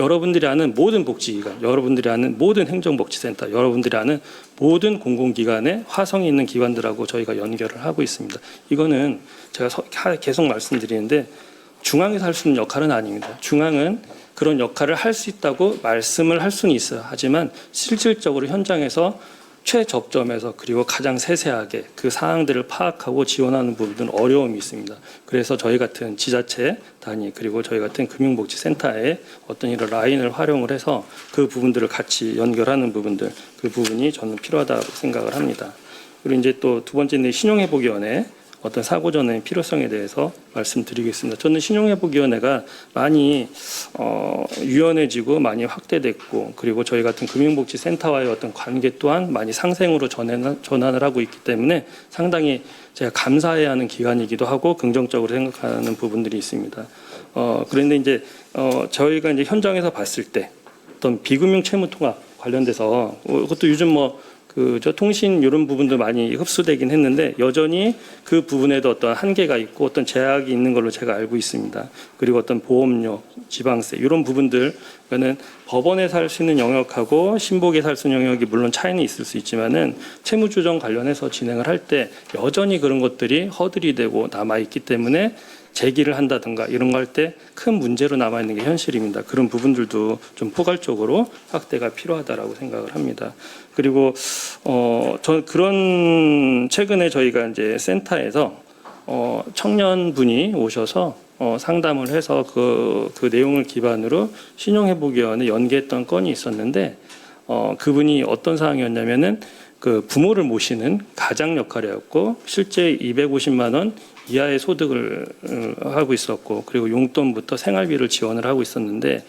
여러분들이 아는 모든 복지기관, 여러분들이 아는 모든 행정복지센터, 여러분들이 아는 모든 공공기관에 화성에 있는 기관들하고 저희가 연결을 하고 있습니다. 이거는 제가 계속 말씀드리는데 중앙에서 할 수 있는 역할은 아닙니다. 중앙은 그런 역할을 할 수 있다고 말씀을 할 수는 있어요. 하지만 실질적으로 현장에서 최접점에서 그리고 가장 세세하게 그 사항들을 파악하고 지원하는 부분은 어려움이 있습니다. 그래서 저희 같은 지자체 단위 그리고 저희 같은 금융복지센터에 어떤 이런 라인을 활용을 해서 그 부분들을 같이 연결하는 부분들 그 부분이 저는 필요하다고 생각을 합니다. 그리고 이제 또 두 번째는 신용회복위원회 어떤 사고전의 필요성에 대해서 말씀드리겠습니다. 저는 신용회복위원회가 많이 유연해지고 많이 확대됐고 그리고 저희 같은 금융복지센터와의 어떤 관계 또한 많이 상생으로 전환을 하고 있기 때문에 상당히 제가 감사해야 하는 기관이기도 하고 긍정적으로 생각하는 부분들이 있습니다. 그런데 이제 저희가 이제 현장에서 봤을 때 어떤 비금융 채무 통합 관련돼서 그것도 요즘 저 통신 이런 부분도 많이 흡수되긴 했는데 여전히 그 부분에도 어떤 한계가 있고 어떤 제약이 있는 걸로 제가 알고 있습니다. 그리고 어떤 보험료, 지방세 이런 부분들 그러니까는 법원에서 할 수 있는 영역하고 신복에서 할 수 있는 영역이 물론 차이는 있을 수 있지만은 채무조정 관련해서 진행을 할 때 여전히 그런 것들이 허들이 되고 남아 있기 때문에 제기를 한다든가 이런 거 할 때 큰 문제로 남아 있는 게 현실입니다. 그런 부분들도 좀 포괄적으로 확대가 필요하다라고 생각을 합니다. 그리고 저 그런 최근에 저희가 이제 센터에서 청년분이 오셔서 상담을 해서 그 내용을 기반으로 신용회복위원회 연계했던 건이 있었는데 그분이 어떤 상황이었냐면은 그 부모를 모시는 가장 역할이었고 실제 250만 원 이하의 소득을 하고 있었고 그리고 용돈부터 생활비를 지원을 하고 있었는데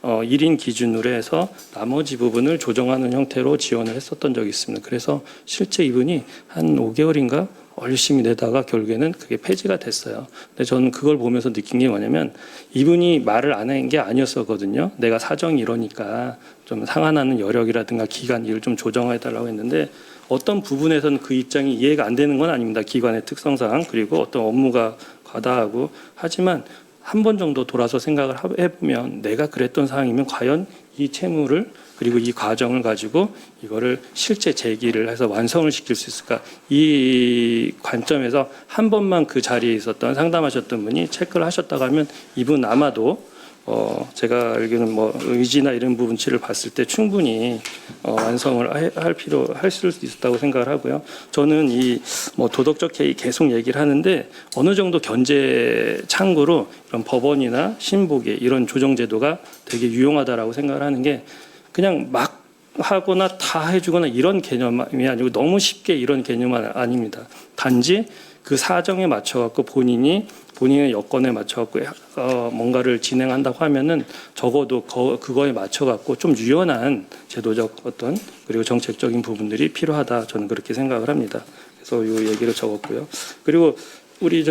1인 기준으로 해서 나머지 부분을 조정하는 형태로 지원을 했었던 적이 있습니다. 그래서 실제 이분이 한 5개월인가 열심히 내다가 결국에는 그게 폐지가 됐어요. 근데 저는 그걸 보면서 느낀 게 뭐냐면 이분이 말을 안 한 게 아니었었거든요. 내가 사정이 이러니까 좀 상환하는 여력이라든가 기간 일을 좀 조정해달라고 했는데 어떤 부분에서는 그 입장이 이해가 안 되는 건 아닙니다. 기관의 특성상 그리고 어떤 업무가 과다하고 하지만 한 번 정도 돌아서 생각을 해보면 내가 그랬던 상황이면 과연 이 채무를 그리고 이 과정을 가지고 이거를 실제 제기를 해서 완성을 시킬 수 있을까 이 관점에서 한 번만 그 자리에 있었던 상담하셨던 분이 체크를 하셨다고 하면 이분 아마도 제가 알기로는 의지나 이런 부분치를 봤을 때 충분히 완성을 할 수 있었다고 생각을 하고요. 저는 이 도덕적 해이 계속 얘기를 하는데 어느 정도 견제 창구로 이런 법원이나 신복의 이런 조정 제도가 되게 유용하다라고 생각을 하는 게 그냥 막 하거나 다 해주거나 이런 개념이 아니고 너무 쉽게 이런 개념은 아닙니다. 단지 그 사정에 맞춰갖고 본인의 여건에 맞춰갖고 뭔가를 진행한다고 하면은 적어도 그거에 맞춰갖고 좀 유연한 제도적 어떤 그리고 정책적인 부분들이 필요하다. 저는 그렇게 생각을 합니다. 그래서 이 얘기를 적었고요. 그리고 우리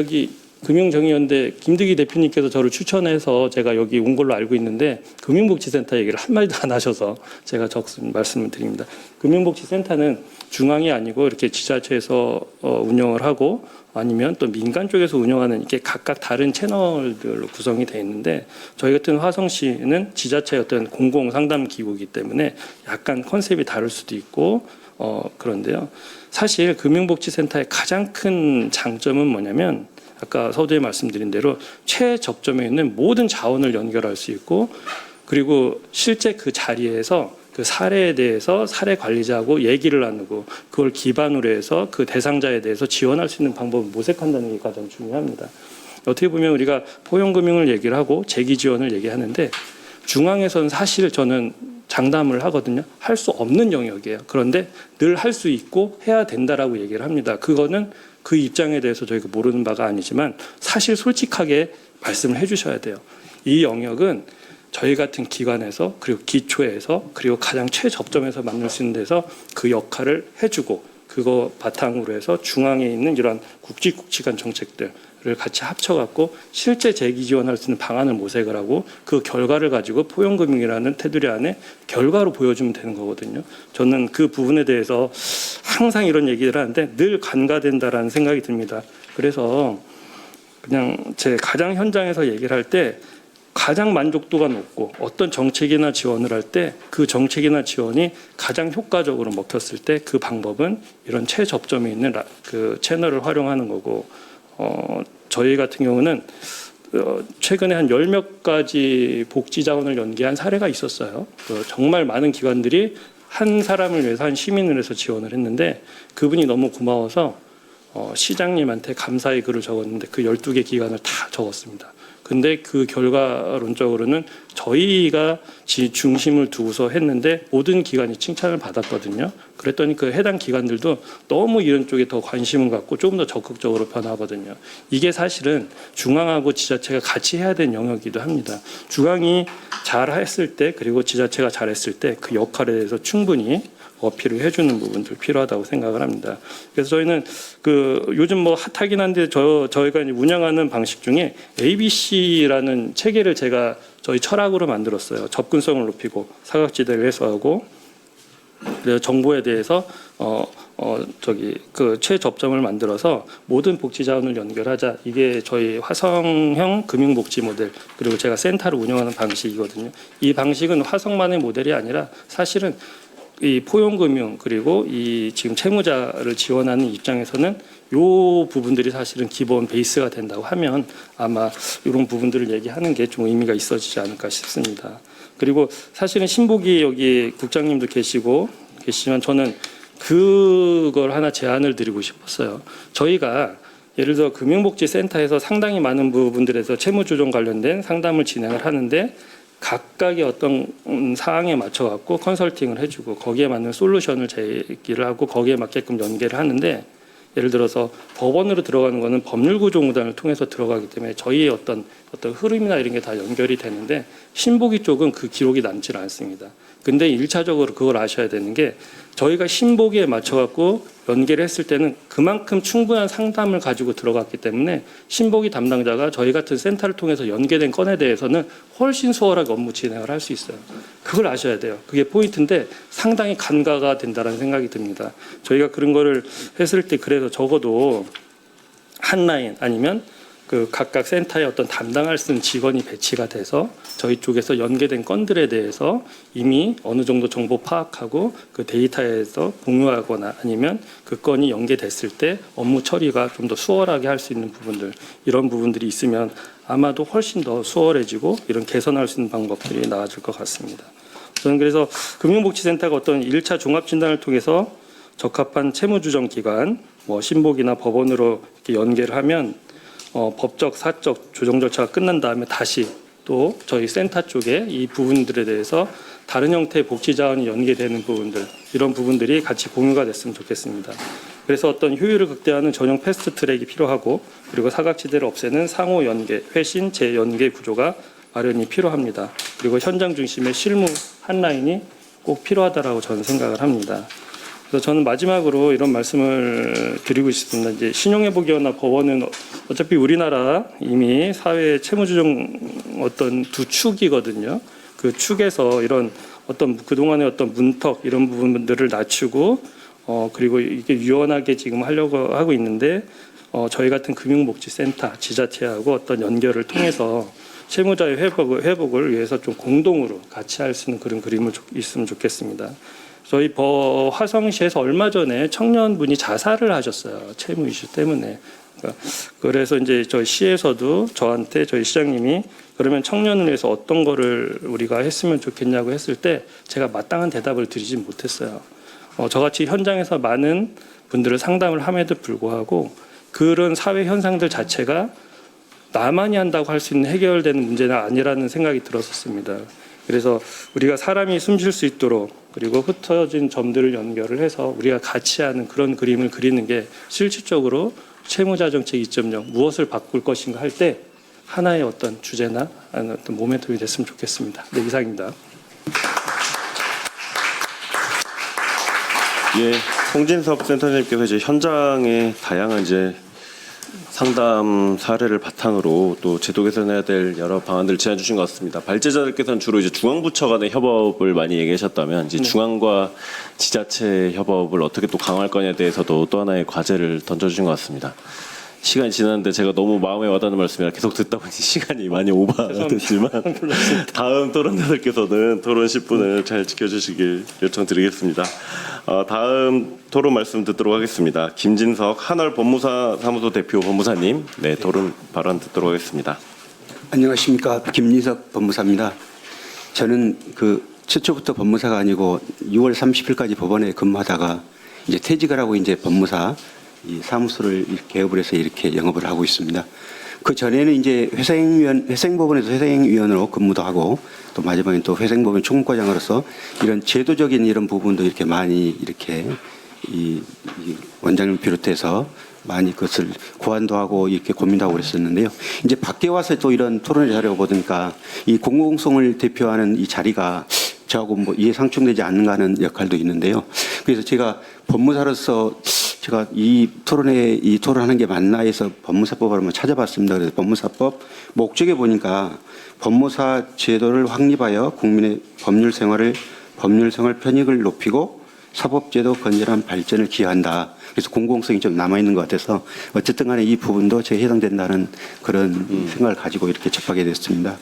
금융정의연대 김득희 대표님께서 저를 추천해서 제가 여기 온 걸로 알고 있는데 금융복지센터 얘기를 한마디도 안 하셔서 제가 말씀을 드립니다. 금융복지센터는 중앙이 아니고 이렇게 지자체에서 운영을 하고 아니면 또 민간 쪽에서 운영하는 이렇게 각각 다른 채널들로 구성이 되어 있는데 저희 같은 화성시는 지자체의 어떤 공공상담기구이기 때문에 약간 컨셉이 다를 수도 있고 그런데요. 사실 금융복지센터의 가장 큰 장점은 뭐냐면 아까 서두에 말씀드린 대로 최적점에 있는 모든 자원을 연결할 수 있고 그리고 실제 그 자리에서 그 사례에 대해서 사례 관리자하고 얘기를 나누고 그걸 기반으로 해서 그 대상자에 대해서 지원할 수 있는 방법을 모색한다는 게 가장 중요합니다. 어떻게 보면 우리가 포용금융을 얘기를 하고 재기지원을 얘기하는데 중앙에서는 사실 저는 장담을 하거든요. 할 수 없는 영역이에요. 그런데 늘 할 수 있고 해야 된다라고 얘기를 합니다. 그거는 그 입장에 대해서 저희가 모르는 바가 아니지만 사실 솔직하게 말씀을 해주셔야 돼요. 이 영역은 저희 같은 기관에서 그리고 기초에서 그리고 가장 최접점에서 만날 수 있는 데서 그 역할을 해주고 그거 바탕으로 해서 중앙에 있는 이러한 굵직굵직한 정책들을 같이 합쳐갖고 실제 재기 지원할 수 있는 방안을 모색을 하고 그 결과를 가지고 포용금융이라는 테두리 안에 결과로 보여주면 되는 거거든요. 저는 그 부분에 대해서 항상 이런 얘기를 하는데 늘 간과된다라는 생각이 듭니다. 그래서 그냥 제 가장 현장에서 얘기를 할 때 가장 만족도가 높고 어떤 정책이나 지원을 할 때 그 정책이나 지원이 가장 효과적으로 먹혔을 때 그 방법은 이런 최접점에 있는 그 채널을 활용하는 거고 저희 같은 경우는 최근에 한 10몇 가지 복지 자원을 연계한 사례가 있었어요. 정말 많은 기관들이 한 사람을 위해서 한 시민을 위해서 지원을 했는데 그분이 너무 고마워서 시장님한테 감사의 글을 적었는데 그 12개 기관을 다 적었습니다. 근데 그 결과론적으로는 저희가 중심을 두고서 했는데 모든 기관이 칭찬을 받았거든요. 그랬더니 그 해당 기관들도 너무 이런 쪽에 더 관심을 갖고 조금 더 적극적으로 변하거든요. 이게 사실은 중앙하고 지자체가 같이 해야 되는 영역이기도 합니다. 중앙이 잘했을 때 그리고 지자체가 잘했을 때 그 역할에 대해서 충분히 어필을 해주는 부분들 필요하다고 생각을 합니다. 그래서 저희는 요즘 뭐 핫하긴 한데 저희가 이제 운영하는 방식 중에 ABC라는 체계를 제가 저희 철학으로 만들었어요. 접근성을 높이고 사각지대를 해소하고 그래서 정보에 대해서 그 최접점을 만들어서 모든 복지 자원을 연결하자. 이게 저희 화성형 금융복지 모델 그리고 제가 센터를 운영하는 방식이거든요. 이 방식은 화성만의 모델이 아니라 사실은 이 포용금융 그리고 이 지금 채무자를 지원하는 입장에서는 요 부분들이 사실은 기본 베이스가 된다고 하면 아마 이런 부분들을 얘기하는 게 좀 의미가 있어지지 않을까 싶습니다. 그리고 사실은 신보기 여기 국장님도 계시지만 저는 그걸 하나 제안을 드리고 싶었어요. 저희가 예를 들어 금융복지센터에서 상당히 많은 부분들에서 채무조정 관련된 상담을 진행을 하는데 각각의 어떤 사항에 맞춰 갖고 컨설팅을 해주고 거기에 맞는 솔루션을 제기를 하고 거기에 맞게끔 연계를 하는데 예를 들어서 법원으로 들어가는 거는 법률구조무단을 통해서 들어가기 때문에 저희의 어떤 흐름이나 이런 게 다 연결이 되는데 신보기 쪽은 그 기록이 남질 않습니다. 근데 1차적으로 그걸 아셔야 되는 게 저희가 신보기에 맞춰 갖고 연계를 했을 때는 그만큼 충분한 상담을 가지고 들어갔기 때문에 신보기 담당자가 저희 같은 센터를 통해서 연계된 건에 대해서는 훨씬 수월하게 업무 진행을 할 수 있어요. 그걸 아셔야 돼요. 그게 포인트인데 상당히 간과가 된다는 생각이 듭니다. 저희가 그런 거를 했을 때 그래서 적어도 한 라인 아니면 그 각각 센터에 어떤 담당할 수 있는 직원이 배치가 돼서 저희 쪽에서 연계된 건들에 대해서 이미 어느 정도 정보 파악하고 그 데이터에서 공유하거나 아니면 그 건이 연계됐을 때 업무 처리가 좀 더 수월하게 할 수 있는 부분들 이런 부분들이 있으면 아마도 훨씬 더 수월해지고 이런 개선할 수 있는 방법들이 나아질 것 같습니다. 저는 그래서 금융복지센터가 어떤 1차 종합진단을 통해서 적합한 채무주정 기관, 뭐 신복이나 법원으로 이렇게 연계를 하면 법적, 사적 조정 절차가 끝난 다음에 다시 또 저희 센터 쪽에 이 부분들에 대해서 다른 형태의 복지 자원이 연계되는 부분들 이런 부분들이 같이 공유가 됐으면 좋겠습니다. 그래서 어떤 효율을 극대화하는 전용 패스트 트랙이 필요하고 그리고 사각지대를 없애는 상호 연계, 회신 재연계 구조가 마련이 필요합니다. 그리고 현장 중심의 실무 한 라인이 꼭 필요하다라고 저는 생각을 합니다. 그래서 저는 마지막으로 이런 말씀을 드리고 싶습니다. 이제 신용회복위원회나 법원은 어차피 우리나라 이미 사회 채무조정 어떤 두 축이거든요. 그 축에서 이런 어떤 그동안의 어떤 문턱 이런 부분들을 낮추고 그리고 이게 유연하게 지금 하려고 하고 있는데 저희 같은 금융복지센터, 지자체하고 어떤 연결을 통해서 채무자의 회복을 위해서 좀 공동으로 같이 할 수 있는 그런 그림을 있으면 좋겠습니다. 저희 화성시에서 얼마 전에 청년분이 자살을 하셨어요. 채무 이슈 때문에. 그래서 이제 저희 시에서도 저한테 저희 시장님이 그러면 청년을 위해서 어떤 거를 우리가 했으면 좋겠냐고 했을 때 제가 마땅한 대답을 드리지 못했어요. 저같이 현장에서 많은 분들을 상담을 함에도 불구하고 그런 사회 현상들 자체가 나만이 한다고 할 수 있는 해결되는 문제는 아니라는 생각이 들었었습니다. 그래서 우리가 사람이 숨 쉴 수 있도록 그리고 흩어진 점들을 연결을 해서 우리가 같이 하는 그런 그림을 그리는 게 실질적으로 채무자 정책 2.0 무엇을 바꿀 것인가 할 때 하나의 어떤 주제나 어떤 모멘텀이 됐으면 좋겠습니다. 네, 이상입니다. 예, 홍진섭 센터장님께서 이제 현장의 다양한 이제 상담 사례를 바탕으로 또 제도 개선해야 될 여러 방안들을 제안해 주신 것 같습니다. 발제자들께서는 주로 이제 중앙부처 간의 협업을 많이 얘기하셨다면 이제 중앙과 지자체 협업을 어떻게 또 강화할 거냐에 대해서도 또 하나의 과제를 던져주신 것 같습니다. 시간이 지났는데 제가 너무 마음에 와닿는 말씀이라 계속 듣다 보니 시간이 많이 오버가 됐지만 다음 토론자들께서는 토론 10분을 잘 지켜주시길 요청드리겠습니다. 다음 토론 말씀 듣도록 하겠습니다. 김진석 한월 법무사 사무소 대표 법무사님, 네, 토론 발언 듣도록 하겠습니다. 안녕하십니까, 김진석 법무사입니다. 저는 최초부터 법무사가 아니고 6월 30일까지 법원에 근무하다가 이제 퇴직을 하고 이제 법무사 이 사무소를 개업을 해서 이렇게 영업을 하고 있습니다. 그 전에는 이제 회생법원에서 회생위원으로 근무도 하고 또 마지막에 또 회생법원 총무과장으로서 이런 제도적인 이런 부분도 이렇게 많이 이렇게 이 원장님을 비롯해서 많이 그것을 고안도 하고 이렇게 고민도 하고 그랬었는데요. 이제 밖에 와서 또 이런 토론을 자료를 보니까 이 공공성을 대표하는 이 자리가 저하고 뭐 이해 상충되지 않는가 하는 역할도 있는데요. 그래서 제가 법무사로서 제가 이 토론하는 게 맞나 해서 법무사법을 한번 찾아봤습니다. 그래서 법무사법 목적에 보니까 법무사 제도를 확립하여 국민의 법률 생활 편익을 높이고 사법제도 건전한 발전을 기여한다. 그래서 공공성이 좀 남아있는 것 같아서 어쨌든 간에 이 부분도 제에 해당된다는 그런 생각을 가지고 이렇게 접하게 됐습니다.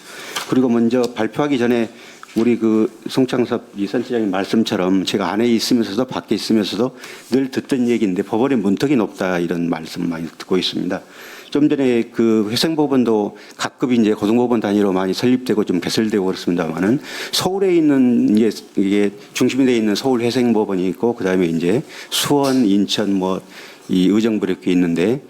그리고 먼저 발표하기 전에 우리 송창섭 이 센터장님 말씀처럼 제가 안에 있으면서도 밖에 있으면서도 늘 듣던 얘기인데 법원의 문턱이 높다 이런 말씀 많이 듣고 있습니다. 좀 전에 회생법원도 각급 이제 고등법원 단위로 많이 설립되고 좀 개설되고 그렇습니다만은 서울에 있는 이게 중심이 되어 있는 서울 회생법원이 있고 그다음에 이제 수원, 인천 이 의정부 이렇게 있는데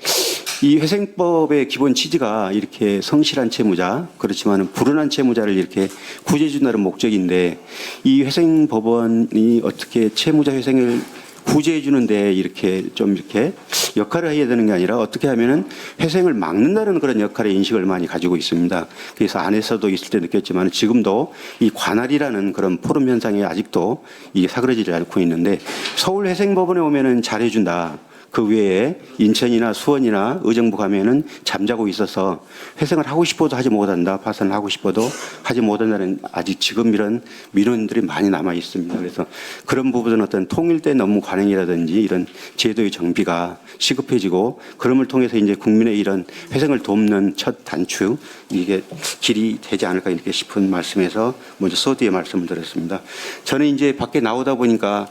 이 회생법의 기본 취지가 이렇게 성실한 채무자 그렇지만 불운한 채무자를 이렇게 구제해 준다는 목적인데 이 회생법원이 어떻게 채무자 회생을 구제해 주는데 이렇게 역할을 해야 되는 게 아니라 어떻게 하면은 회생을 막는다는 그런 역할의 인식을 많이 가지고 있습니다. 그래서 안에서도 있을 때 느꼈지만 지금도 이 관할이라는 그런 포럼 현상이 아직도 이게 사그러지지 않고 있는데 서울 회생법원에 오면은 잘해준다. 그 외에 인천이나 수원이나 의정부 가면은 잠자고 있어서 회생을 하고 싶어도 하지 못한다. 파산을 하고 싶어도 하지 못한다는 아직 지금 이런 민원들이 많이 남아 있습니다. 그래서 그런 부분은 어떤 통일된 업무 관행이라든지 이런 제도의 정비가 시급해지고 그럼을 통해서 이제 국민의 이런 회생을 돕는 첫 단추 이게 길이 되지 않을까 이렇게 싶은 말씀에서 먼저 소디의 말씀을 드렸습니다. 저는 이제 밖에 나오다 보니까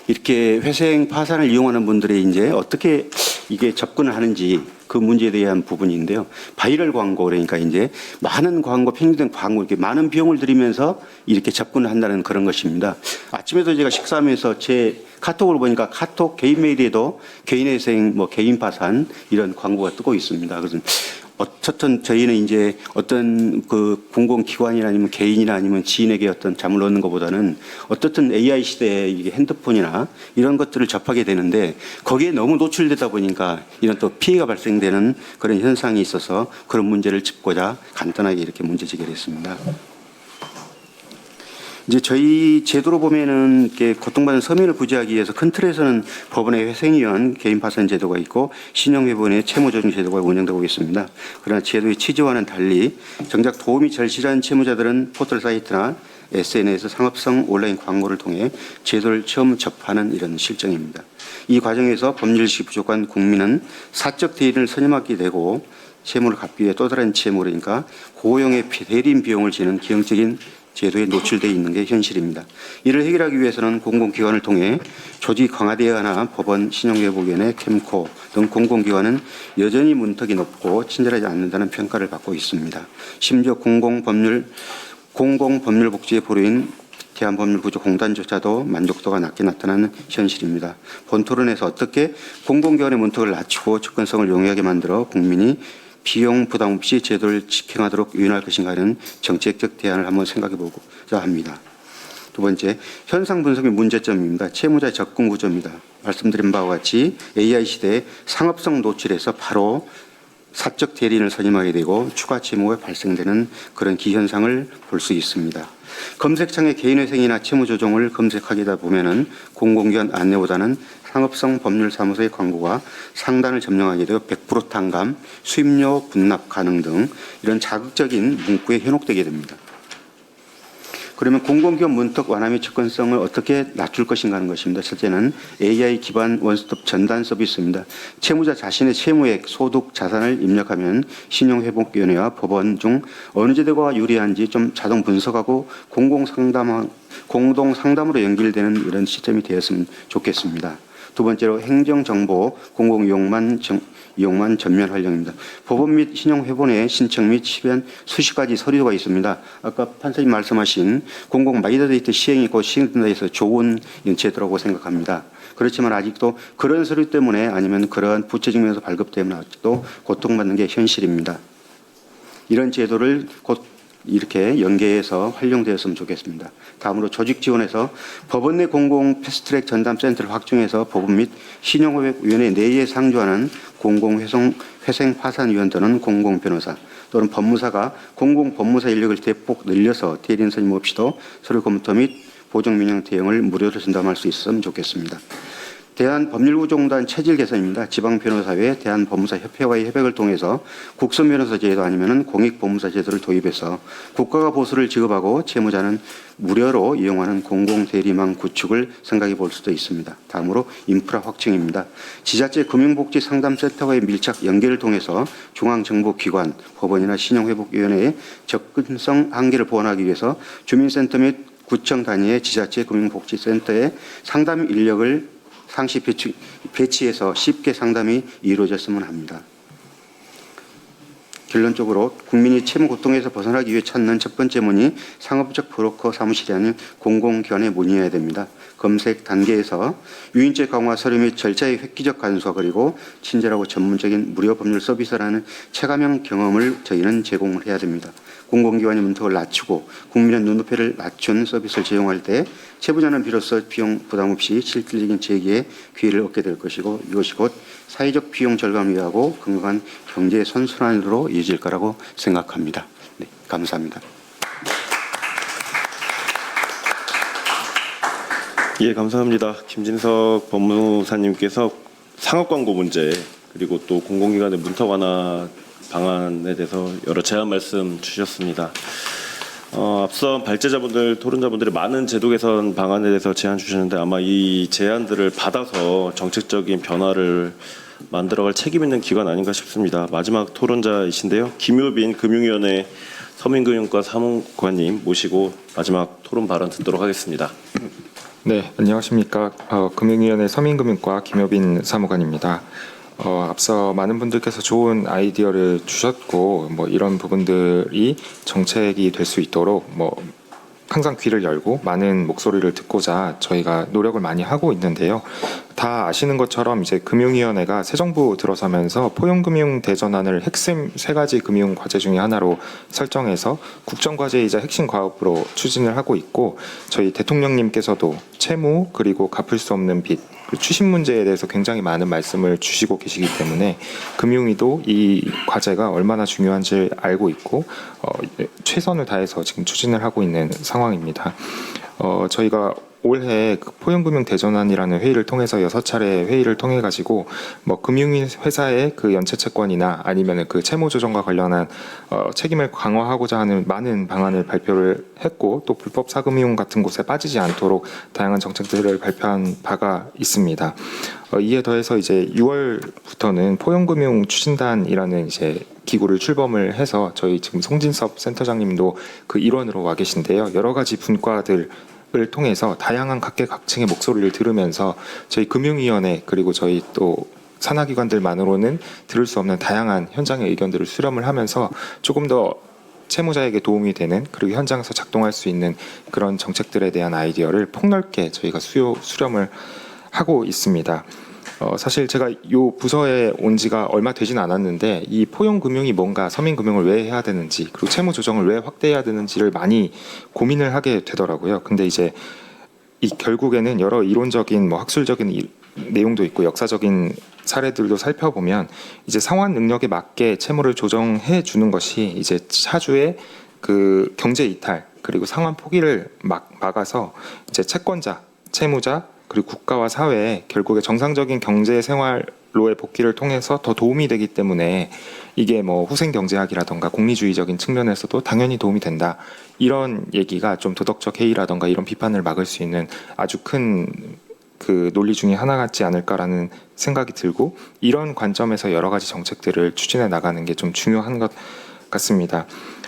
이렇게 회생 파산을 이용하는 분들이 이제 어떻게 이게 접근을 하는지 그 문제에 대한 부분인데요. 바이럴 광고 그러니까 이제 많은 광고, 편집된 광고 이렇게 많은 비용을 들이면서 이렇게 접근을 한다는 그런 것입니다. 아침에도 제가 식사하면서 제 카톡을 보니까 카톡 개인 메일에도 개인 회생, 개인 파산 이런 광고가 뜨고 있습니다. 그래서 어쨌든 저희는 이제 어떤 그 공공기관이나 아니면 개인이나 아니면 지인에게 어떤 잠을 넣는 것보다는 어떻든 AI 시대에 이게 핸드폰이나 이런 것들을 접하게 되는데 거기에 너무 노출되다 보니까 이런 또 피해가 발생되는 그런 현상이 있어서 그런 문제를 짚고자 간단하게 이렇게 문제 제기를 했습니다. 이제 저희 제도로 보면은 이렇게 고통받는 서민을 구제하기 위해서 큰 틀에서는 법원의 회생위원 개인 파산 제도가 있고 신용회본의 채무조정 제도가 운영되고 있습니다. 그러나 제도의 취지와는 달리 정작 도움이 절실한 채무자들은 포털 사이트나 SNS 상업성 온라인 광고를 통해 제도를 처음 접하는 이런 실정입니다. 이 과정에서 법률식이 부족한 국민은 사적 대리인을 선임하게 되고 채무를 갚기 위해 또 다른 채무라니까 고용의 대리인 비용을 지는 기형적인 제도에 노출되어 있는 게 현실입니다. 이를 해결하기 위해서는 공공기관을 통해 조직이 강화되어야 하나 법원, 신용회복위원회, 캠코 등 공공기관은 여전히 문턱이 높고 친절하지 않는다는 평가를 받고 있습니다. 심지어 공공법률복지의 보루인 대한법률구조공단조차도 만족도가 낮게 나타나는 현실입니다. 본 토론에서 어떻게 공공기관의 문턱을 낮추고 접근성을 용이하게 만들어 국민이 비용 부담 없이 제도를 집행하도록 유인할 것인가 하는 정책적 대안을 한번 생각해 보고자 합니다. 두 번째, 현상 분석의 문제점입니다. 채무자 접근 구조입니다. 말씀드린 바와 같이 AI 시대에 상업성 노출에서 바로 사적 대리인을 선임하게 되고 추가 채무가 발생되는 그런 기현상을 볼 수 있습니다. 검색창에 개인회생이나 채무조정을 검색하기다 보면은 공공기관 안내보다는 상업성 법률사무소의 광고가 상단을 점령하게 되어 100% 탕감, 수임료 분납 가능 등 이런 자극적인 문구에 현혹되게 됩니다. 그러면 공공기관 문턱 완화 및 접근성을 어떻게 낮출 것인가 하는 것입니다. 첫째는 AI 기반 원스톱 전단 서비스입니다. 채무자 자신의 채무액, 소득, 자산을 입력하면 신용회복위원회와 법원 중 어느 제도가 유리한지 좀 자동 분석하고 공동 상담으로 연결되는 이런 시스템이 되었으면 좋겠습니다. 두 번째로 행정정보 공공이용만 전면 활용입니다. 법원 및 신용회본의 신청 및 시변 수십 가지 서류가 있습니다. 아까 판사님 말씀하신 공공 마이더데이터 시행이 곧 시행된다 해서 좋은 제도라고 생각합니다. 그렇지만 아직도 그런 서류 때문에 아니면 그러한 부채 증명서 발급 때문에 아직도 고통받는 게 현실입니다. 이런 제도를 곧 이렇게 연계해서 활용되었으면 좋겠습니다. 다음으로 조직 지원에서 법원 내 공공 패스트트랙 전담 센터를 확충해서 법원 및 신용회복위원회 내에 상주하는 공공회생파산위원 또는 공공변호사 또는 법무사가 공공법무사 인력을 대폭 늘려서 대리인 선임 없이도 서류 검토 및 보정민영 대응을 무료로 전담할 수 있으면 좋겠습니다. 대한법률구조공단 체질 개선입니다. 지방변호사회, 대한법무사협회와의 협약을 통해서 국선변호사 제도 아니면 공익법무사 제도를 도입해서 국가가 보수를 지급하고 채무자는 무료로 이용하는 공공대리망 구축을 생각해 볼 수도 있습니다. 다음으로 인프라 확충입니다. 지자체 금융복지상담센터와의 밀착 연계를 통해서 중앙정보기관, 법원이나 신용회복위원회의 접근성 한계를 보완하기 위해서 주민센터 및 구청 단위의 지자체 금융복지센터의 상담 인력을 상시 배치해서 쉽게 상담이 이루어졌으면 합니다. 결론적으로 국민이 채무 고통에서 벗어나기 위해 찾는 첫 번째 문이 상업적 브로커 사무실이 아닌 공공기관에 문의해야 됩니다. 검색 단계에서 유인죄 강화 서류 및 절차의 획기적 간소화 그리고 친절하고 전문적인 무료 법률 서비스라는 체감형 경험을 저희는 제공을 해야 됩니다. 공공기관의 문턱을 낮추고 국민의 눈높이를 낮춘 서비스를 제공할 때 채무자는 비로소 비용 부담 없이 실질적인 재기의 기회를 얻게 될 것이고 이것이 곧 사회적 비용 절감을 위하고 건강한 경제 선순환으로 이어질 거라고 생각합니다. 네, 감사합니다. 예, 감사합니다. 김진석 법무사님께서 상업 광고 문제 그리고 또 공공기관의 문턱 완화 방안에 대해서 여러 제안 말씀 주셨습니다. 앞서 발제자분들, 토론자분들이 많은 제도 개선 방안에 대해서 제안 주셨는데 아마 이 제안들을 받아서 정책적인 변화를 만들어갈 책임 있는 기관 아닌가 싶습니다. 마지막 토론자이신데요. 김효빈 금융위원회 서민금융과 사무관님 모시고 마지막 토론 발언 듣도록 하겠습니다. 네, 안녕하십니까. 금융위원회 서민금융과 김효빈 사무관입니다. 앞서 많은 분들께서 좋은 아이디어를 주셨고 이런 부분들이 정책이 될 수 있도록 항상 귀를 열고 많은 목소리를 듣고자 저희가 노력을 많이 하고 있는데요. 다 아시는 것처럼 이제 금융위원회가 새 정부 들어서면서 포용금융 대전환을 핵심 3가지 금융 과제 중에 하나로 설정해서 국정과제이자 핵심 과업으로 추진을 하고 있고, 저희 대통령님께서도 채무 그리고 갚을 수 없는 빚, 그 추심 문제에 대해서 굉장히 많은 말씀을 주시고 계시기 때문에 금융위도 이 과제가 얼마나 중요한지 알고 있고 최선을 다해서 지금 추진을 하고 있는 상황입니다. 저희가 올해 그 포용금융 대전환이라는 회의를 통해서 6차례 회의를 통해 가지고 뭐 금융위 회사의 그 연체 채권이나 아니면은 그 채무 조정과 관련한 책임을 강화하고자 하는 많은 방안을 발표를 했고, 또 불법 사금융 같은 곳에 빠지지 않도록 다양한 정책들을 발표한 바가 있습니다. 이에 더해서 이제 6월부터는 포용금융 추진단이라는 이제 기구를 출범을 해서 저희 지금 송진섭 센터장님도 그 일원으로 와 계신데요. 여러 가지 분과들 을 통해서 다양한 각계각층의 목소리를 들으면서 저희 금융위원회 그리고 저희 또 산하기관들만으로는 들을 수 없는 다양한 현장의 의견들을 수렴을 하면서 조금 더 채무자에게 도움이 되는, 그리고 현장에서 작동할 수 있는 그런 정책들에 대한 아이디어를 폭넓게 저희가 수렴을 하고 있습니다. 사실 제가 이 부서에 온 지가 얼마 되진 않았는데 이 포용금융이 뭔가, 서민금융을 왜 해야 되는지, 그리고 채무조정을 왜 확대해야 되는지를 많이 고민을 하게 되더라고요. 근데 이제 이 결국에는 여러 이론적인 뭐 학술적인 내용도 있고 역사적인 사례들도 살펴보면 이제 상환 능력에 맞게 채무를 조정해 주는 것이 이제 차주의 그 경제 이탈 그리고 상환 포기를 막아서 이제 채권자, 채무자 그리고 국가와 사회에 결국에 정상적인 경제 생활로의 복귀를 통해서 더 도움이 되기 때문에 이게 뭐 후생경제학이라던가 공리주의적인 측면에서도 당연히 도움이 된다. 이런 얘기가 좀 도덕적 해이라던가 이런 비판을 막을 수 있는 아주 큰 그 논리 중에 하나 같지 않을까라는 생각이 들고, 이런 관점에서 여러 가지 정책들을 추진해 나가는 게 좀 중요한 것 같습니다.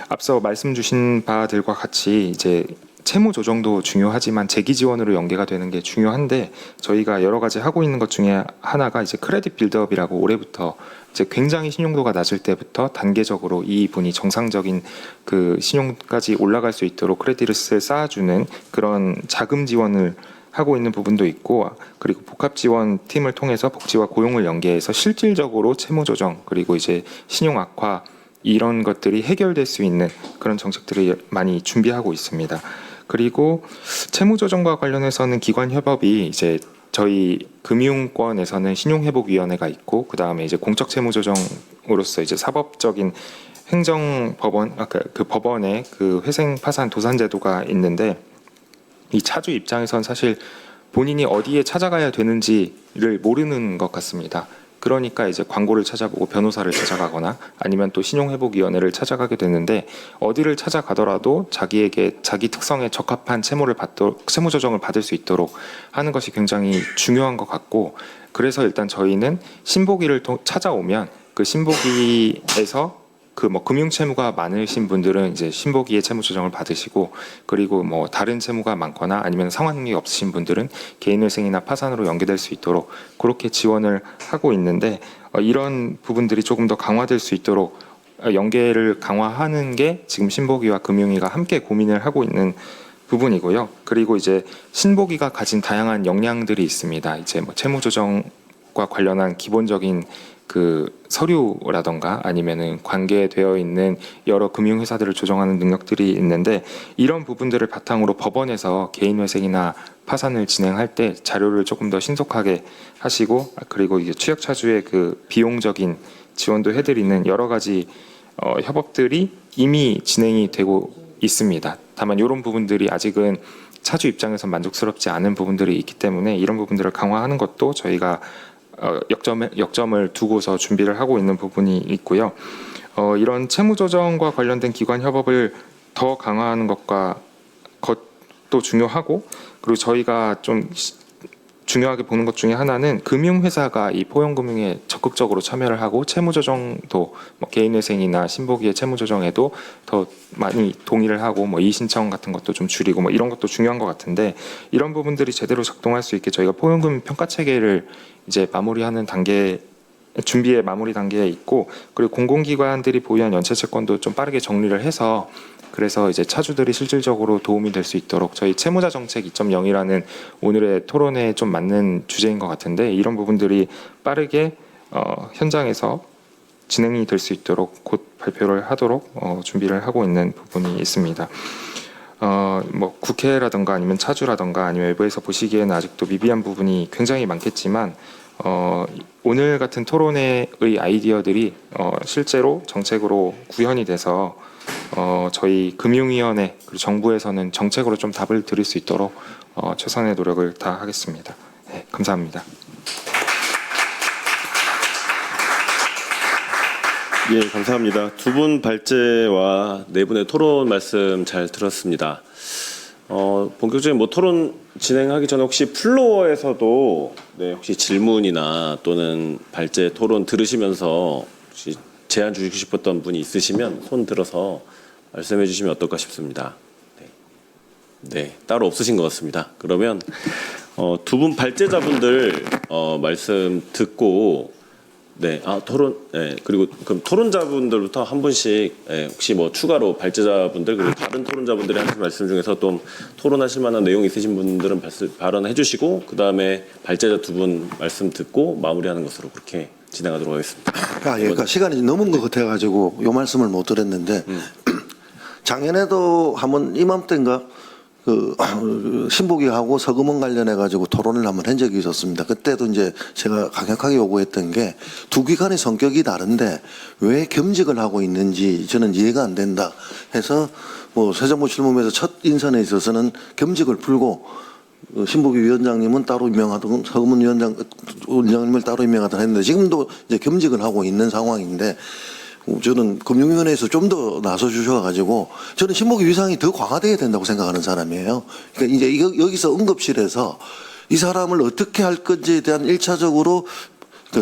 앞서 말씀 주신 바들과 같이 이제 채무 조정도 중요하지만 재기 지원으로 연계가 되는 게 중요한데, 저희가 여러 가지 하고 있는 것 중에 하나가 이제 크레딧 빌드업이라고 올해부터 이제 굉장히 신용도가 낮을 때부터 단계적으로 이분이 정상적인 그 신용까지 올라갈 수 있도록 크레딧을 쌓아주는 그런 자금 지원을 하고 있는 부분도 있고, 그리고 복합 지원 팀을 통해서 복지와 고용을 연계해서 실질적으로 채무 조정 그리고 이제 신용 악화 이런 것들이 해결될 수 있는 그런 정책들을 많이 준비하고 있습니다. 그리고 채무조정과 관련해서는 기관 협업이 이제 저희 금융권에서는 신용회복위원회가 있고, 그 다음에 이제 공적채무조정으로서 이제 사법적인 행정법원, 그 법원의 그 회생 파산 도산제도가 있는데, 이 차주 입장에선 사실 본인이 어디에 찾아가야 되는지를 모르는 것 같습니다. 그러니까 이제 광고를 찾아보고 변호사를 찾아가거나 아니면 또 신용회복위원회를 찾아가게 되는데, 어디를 찾아가더라도 자기에게 자기 특성에 적합한 채무 조정을 받을 수 있도록 하는 것이 굉장히 중요한 것 같고, 그래서 일단 저희는 신보기를 찾아오면 그 신보기에서 그 뭐 금융 채무가 많으신 분들은 이제 신보기의 채무 조정을 받으시고, 그리고 뭐 다른 채무가 많거나 아니면 상환 능력이 없으신 분들은 개인회생이나 파산으로 연계될 수 있도록 그렇게 지원을 하고 있는데, 이런 부분들이 조금 더 강화될 수 있도록 연계를 강화하는 게 지금 신보기와 금융위가 함께 고민을 하고 있는 부분이고요. 그리고 이제 신보기가 가진 다양한 역량들이 있습니다. 이제 뭐 채무 조정과 관련한 기본적인 그 서류라던가 아니면은 관계되어 있는 여러 금융회사들을 조정하는 능력들이 있는데, 이런 부분들을 바탕으로 법원에서 개인회생이나 파산을 진행할 때 자료를 조금 더 신속하게 하시고, 그리고 이제 취약차주의 그 비용적인 지원도 해드리는 여러 가지 협업들이 이미 진행이 되고 있습니다. 다만 이런 부분들이 아직은 차주 입장에서 만족스럽지 않은 부분들이 있기 때문에 이런 부분들을 강화하는 것도 저희가 역점을 두고서 준비를 하고 있는 부분이 있고요. 이런 채무조정과 관련된 기관 협업을 더 강화하는 것도 중요하고, 그리고 저희가 좀 중요하게 보는 것 중에 하나는 금융회사가 이 포용금융에 적극적으로 참여를 하고 채무조정도 뭐 개인회생이나 신보기의 채무조정에도 더 많이 동의를 하고 뭐 이의신청 같은 것도 좀 줄이고 뭐 이런 것도 중요한 것 같은데, 이런 부분들이 제대로 작동할 수 있게 저희가 포용금융 평가체계를 이제 마무리하는 단계에 준비의 마무리 단계에 있고, 그리고 공공기관들이 보유한 연체 채권도 좀 빠르게 정리를 해서, 그래서 이제 차주들이 실질적으로 도움이 될 수 있도록 저희 채무자 정책 2.0이라는 오늘의 토론에 좀 맞는 주제인 것 같은데, 이런 부분들이 빠르게 현장에서 진행이 될 수 있도록 곧 발표를 하도록 준비를 하고 있는 부분이 있습니다. 뭐 국회라든가 아니면 차주라든가 아니면 외부에서 보시기에는 아직도 미비한 부분이 굉장히 많겠지만, 오늘 같은 토론회의 아이디어들이 실제로 정책으로 구현이 돼서 저희 금융위원회 그리고 정부에서는 정책으로 좀 답을 드릴 수 있도록 최선의 노력을 다하겠습니다. 네, 감사합니다. 예, 감사합니다. 두 분 발제와 네 분의 토론 말씀 잘 들었습니다. 본격적인 뭐 토론 진행하기 전에 혹시 플로어에서도 네, 혹시 질문이나 또는 발제 토론 들으시면서 혹시 제안 주시고 싶었던 분이 있으시면 손 들어서 말씀해 주시면 어떨까 싶습니다. 네, 따로 없으신 것 같습니다. 그러면 두 분 발제자분들 말씀 듣고 네, 토론, 네, 그리고 그럼 토론자분들부터 한 분씩 혹시 뭐 추가로 발제자분들 그리고 다른 토론자분들이 하신 말씀 중에서 좀 토론하실 만한 내용 있으신 분들은 발언해 주시고 그 다음에 발제자 두 분 말씀 듣고 마무리하는 것으로 그렇게 진행하도록 하겠습니다. 그러니까 시간이 넘은 것 같아가지고 요 말씀을 못 드렸는데 작년에도 한번 이맘때인가 신보기하고 서금원 관련해 가지고 토론을 한번 한 적이 있었습니다. 그때도 이제 제가 강력하게 요구했던 게 두 기관의 성격이 다른데 왜 겸직을 하고 있는지 저는 이해가 안 된다 해서 뭐 새 정부 출범에서 첫 인선에 있어서는 겸직을 풀고 신보기 위원장님은 따로 임명하던 서금원 위원장님을 따로 임명하던 했는데 지금도 이제 겸직을 하고 있는 상황인데 저는 금융위원회에서 좀 더 나서 주셔가지고 저는 신보기 위상이 더 강화돼야 된다고 생각하는 사람이에요. 그러니까 이제 여기서 응급실에서 이 사람을 어떻게 할 건지에 대한 1차적으로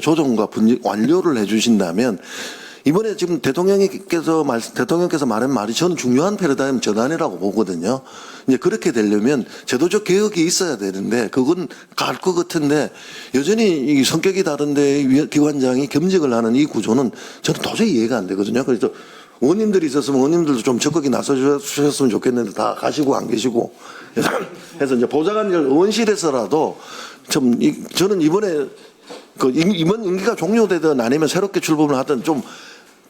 조정과 완료를 해주신다면 이번에 지금 대통령께서 말한 말이 저는 중요한 패러다임 전환이라고 보거든요. 이제 그렇게 되려면 제도적 개혁이 있어야 되는데 그건 갈 것 같은데 여전히 이 성격이 다른데 기관장이 겸직을 하는 이 구조는 저는 도저히 이해가 안 되거든요. 그래서 의원님들이 있었으면 의원님들도 좀 적극이 나서 주셨으면 좋겠는데 다 가시고 안 계시고 해서 이제 보좌관 의원실에서라도 저는 이번에 이번 임기가 종료되든 아니면 새롭게 출범을 하든 좀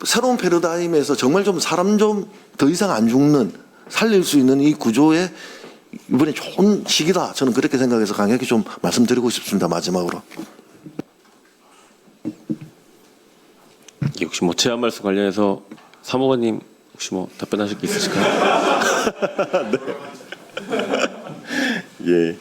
새로운 패러다임에서 정말 좀 사람 좀 더 이상 안 죽는 살릴 수 있는 이 구조에 이번에 좋은 시기다. 저는 그렇게 생각해서 강하게 좀 말씀드리고 싶습니다. 마지막으로. 혹시 뭐 제안 말씀 관련해서 사무관님 혹시 뭐 답변하실 게 있으실까요? 네. 예.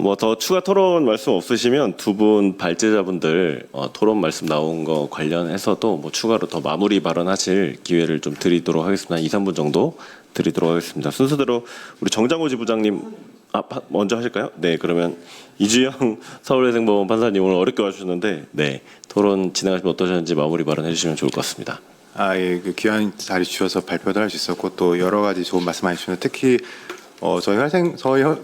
뭐 더 추가 토론 말씀 없으시면 두 분 발제자분들 토론 말씀 나온 거 관련해서도 뭐 추가로 더 마무리 발언하실 기회를 좀 드리도록 하겠습니다. 2, 3분 정도 드리도록 하겠습니다. 순서대로 우리 정장호 지부장님 먼저 하실까요? 네, 그러면 이주영 서울회생법원 판사님 오늘 어렵게 와주셨는데 네, 토론 진행하시면 어떠셨는지 마무리 발언해 주시면 좋을 것 같습니다. 예, 그 귀한 자리 주셔서 발표도 할 수 있었고 또 여러 가지 좋은 말씀 해주셨는데 특히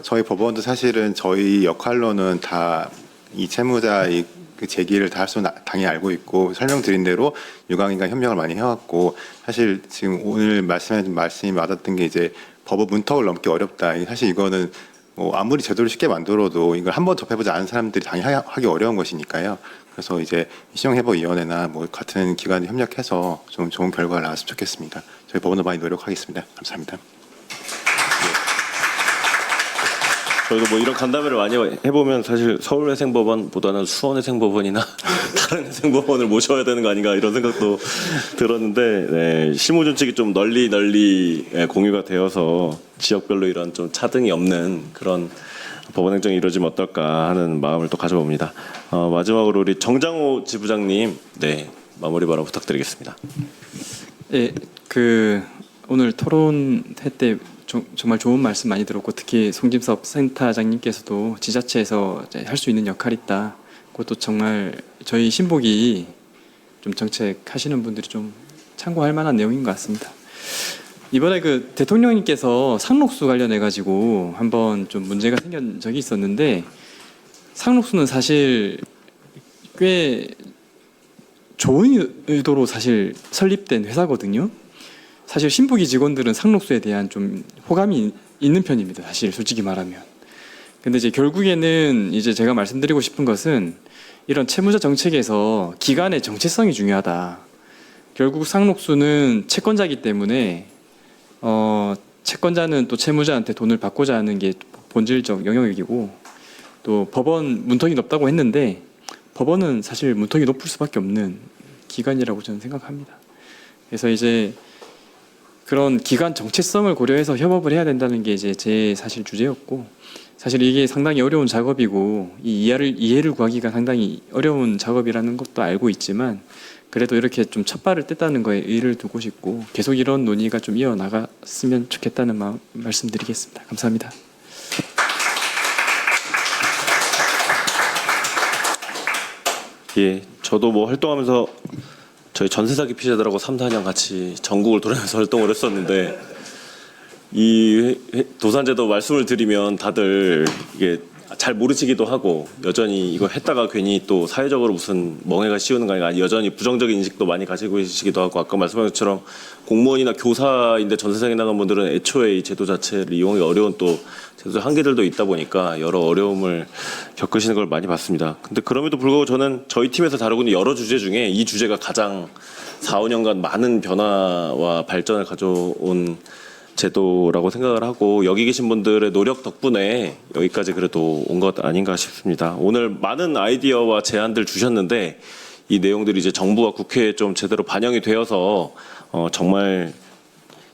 저희 법원도 사실은 저희 역할로는 다 이 채무자의 그 제기를 다 할 수는 당연히 알고 있고 설명드린 대로 유관기관 협력을 많이 해왔고 사실 지금 오늘 말씀이 와닿던 게 이제 법의 문턱을 넘기 어렵다. 사실 이거는 뭐 아무리 제도를 쉽게 만들어도 이걸 한번 접해보지 않은 사람들이 당연히 하기 어려운 것이니까요. 그래서 이제 신용회복위원회나 뭐 같은 기관이 협력해서 좀 좋은 결과가 나왔으면 좋겠습니다. 저희 법원도 많이 노력하겠습니다. 감사합니다. 저희도 뭐 이런 간담회를 많이 해보면 사실 서울회생법원보다는 수원회생법원이나 다른 회생법원을 모셔야 되는 거 아닌가 이런 생각도 들었는데 네, 실무준칙이 좀 널리 공유가 되어서 지역별로 이런 좀 차등이 없는 그런 법원행정이 이루어지면 어떨까 하는 마음을 또 가져봅니다. 마지막으로 우리 정장호 지부장님 네, 마무리 발언 부탁드리겠습니다. 예, 오늘 토론회 때 정말 좋은 말씀 많이 들었고 특히 송진섭 센터장님께서도 지자체에서 할 수 있는 역할이 있다. 그것도 정말 저희 신보기 좀 정책하시는 분들이 좀 참고할 만한 내용인 것 같습니다. 이번에 대통령님께서 상록수 관련해 가지고 한번 좀 문제가 생긴 적이 있었는데 상록수는 사실 꽤 좋은 의도로 사실 설립된 회사거든요. 사실 신부기 직원들은 상록수에 대한 좀 호감이 있는 편입니다. 사실 솔직히 말하면. 근데 이제 결국에는 이제 제가 말씀드리고 싶은 것은 이런 채무자 정책에서 기관의 정체성이 중요하다. 결국 상록수는 채권자이기 때문에 채권자는 또 채무자한테 돈을 받고자 하는 게 본질적 영역이고, 또 법원 문턱이 높다고 했는데 법원은 사실 문턱이 높을 수밖에 없는 기관이라고 저는 생각합니다. 그래서 이제 그런 기관 정체성을 고려해서 협업을 해야 된다는 게 이제 제 사실 주제였고, 사실 이게 상당히 어려운 작업이고 이 이해를 구하기가 상당히 어려운 작업이라는 것도 알고 있지만, 그래도 이렇게 좀 첫 발을 뗐다는 거에 의의를 두고 싶고 계속 이런 논의가 좀 이어나갔으면 좋겠다는 마음 말씀드리겠습니다. 감사합니다. 예, 저도 뭐 활동하면서 저희 전세 사기 피해자들하고 3, 4년 같이 전국을 돌아다니면서 활동을 했었는데, 이 도산제도 말씀을 드리면 다들 이게 잘 모르시기도 하고 여전히 이거 했다가 괜히 또 사회적으로 무슨 멍해가 씌우는 거 아니라 여전히 부정적인 인식도 많이 가지고 계시기도 하고, 아까 말씀하신 것처럼 공무원이나 교사인데 전세상에 나간 분들은 애초에 이 제도 자체를 이용하기 어려운 또 제도 한계들도 있다 보니까 여러 어려움을 겪으시는 걸 많이 봤습니다. 근데 그럼에도 불구하고 저는 저희 팀에서 다루고 있는 여러 주제 중에 이 주제가 가장 4, 5년간 많은 변화와 발전을 가져온 제도라고 생각을 하고, 여기 계신 분들의 노력 덕분에 여기까지 그래도 온 것 아닌가 싶습니다. 오늘 많은 아이디어와 제안들 주셨는데 이 내용들이 이제 정부와 국회에 좀 제대로 반영이 되어서 정말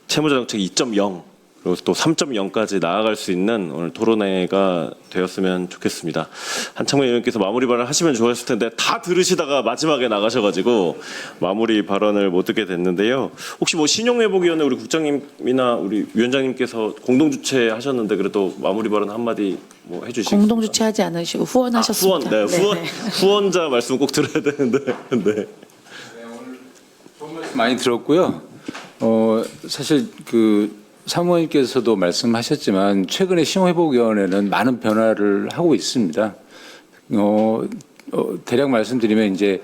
채무자 정책 2.0 그리고 또 3.0까지 나아갈 수 있는 오늘 토론회가 되었으면 좋겠습니다. 한창만 의원께서 마무리 발언 하시면 좋았을 텐데 다 들으시다가 마지막에 나가셔가지고 마무리 발언을 못 듣게 됐는데요. 혹시 뭐 신용회복위원회 우리 국장님이나 우리 위원장님께서 공동 주최하셨는데 그래도 마무리 발언 한마디 뭐 해주시겠습니까? 공동 주최하지 않으시고 후원하셨습니다. 후원자 말씀 꼭 들어야 되는데. 네. 많이 들었고요. 사실 그 사무원님께서도 말씀하셨지만 최근에 신용회복위원회는 많은 변화를 하고 있습니다. 대략 말씀드리면 이제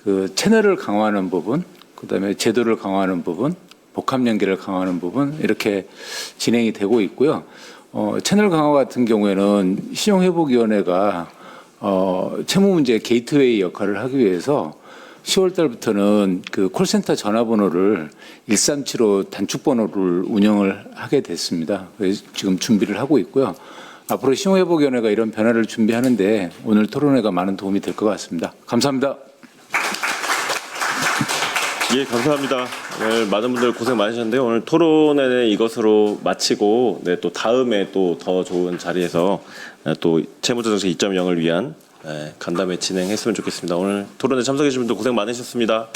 그 채널을 강화하는 부분, 그다음에 제도를 강화하는 부분, 복합 연계를 강화하는 부분 이렇게 진행이 되고 있고요. 채널 강화 같은 경우에는 신용회복위원회가 채무 문제 게이트웨이 역할을 하기 위해서 10월 달부터는 그 콜센터 전화번호를 137호 단축번호를 운영을 하게 됐습니다. 그래서 지금 준비를 하고 있고요. 앞으로 신용회복위원회가 이런 변화를 준비하는데 오늘 토론회가 많은 도움이 될 것 같습니다. 감사합니다. 예, 감사합니다. 오늘 많은 분들 고생 많으셨는데요. 오늘 토론회는 이것으로 마치고 또 다음에 또 더 좋은 자리에서 또 채무자 정책 2.0을 위한 간담회 진행했으면 좋겠습니다. 오늘 토론회 참석해 주신 분들 고생 많으셨습니다.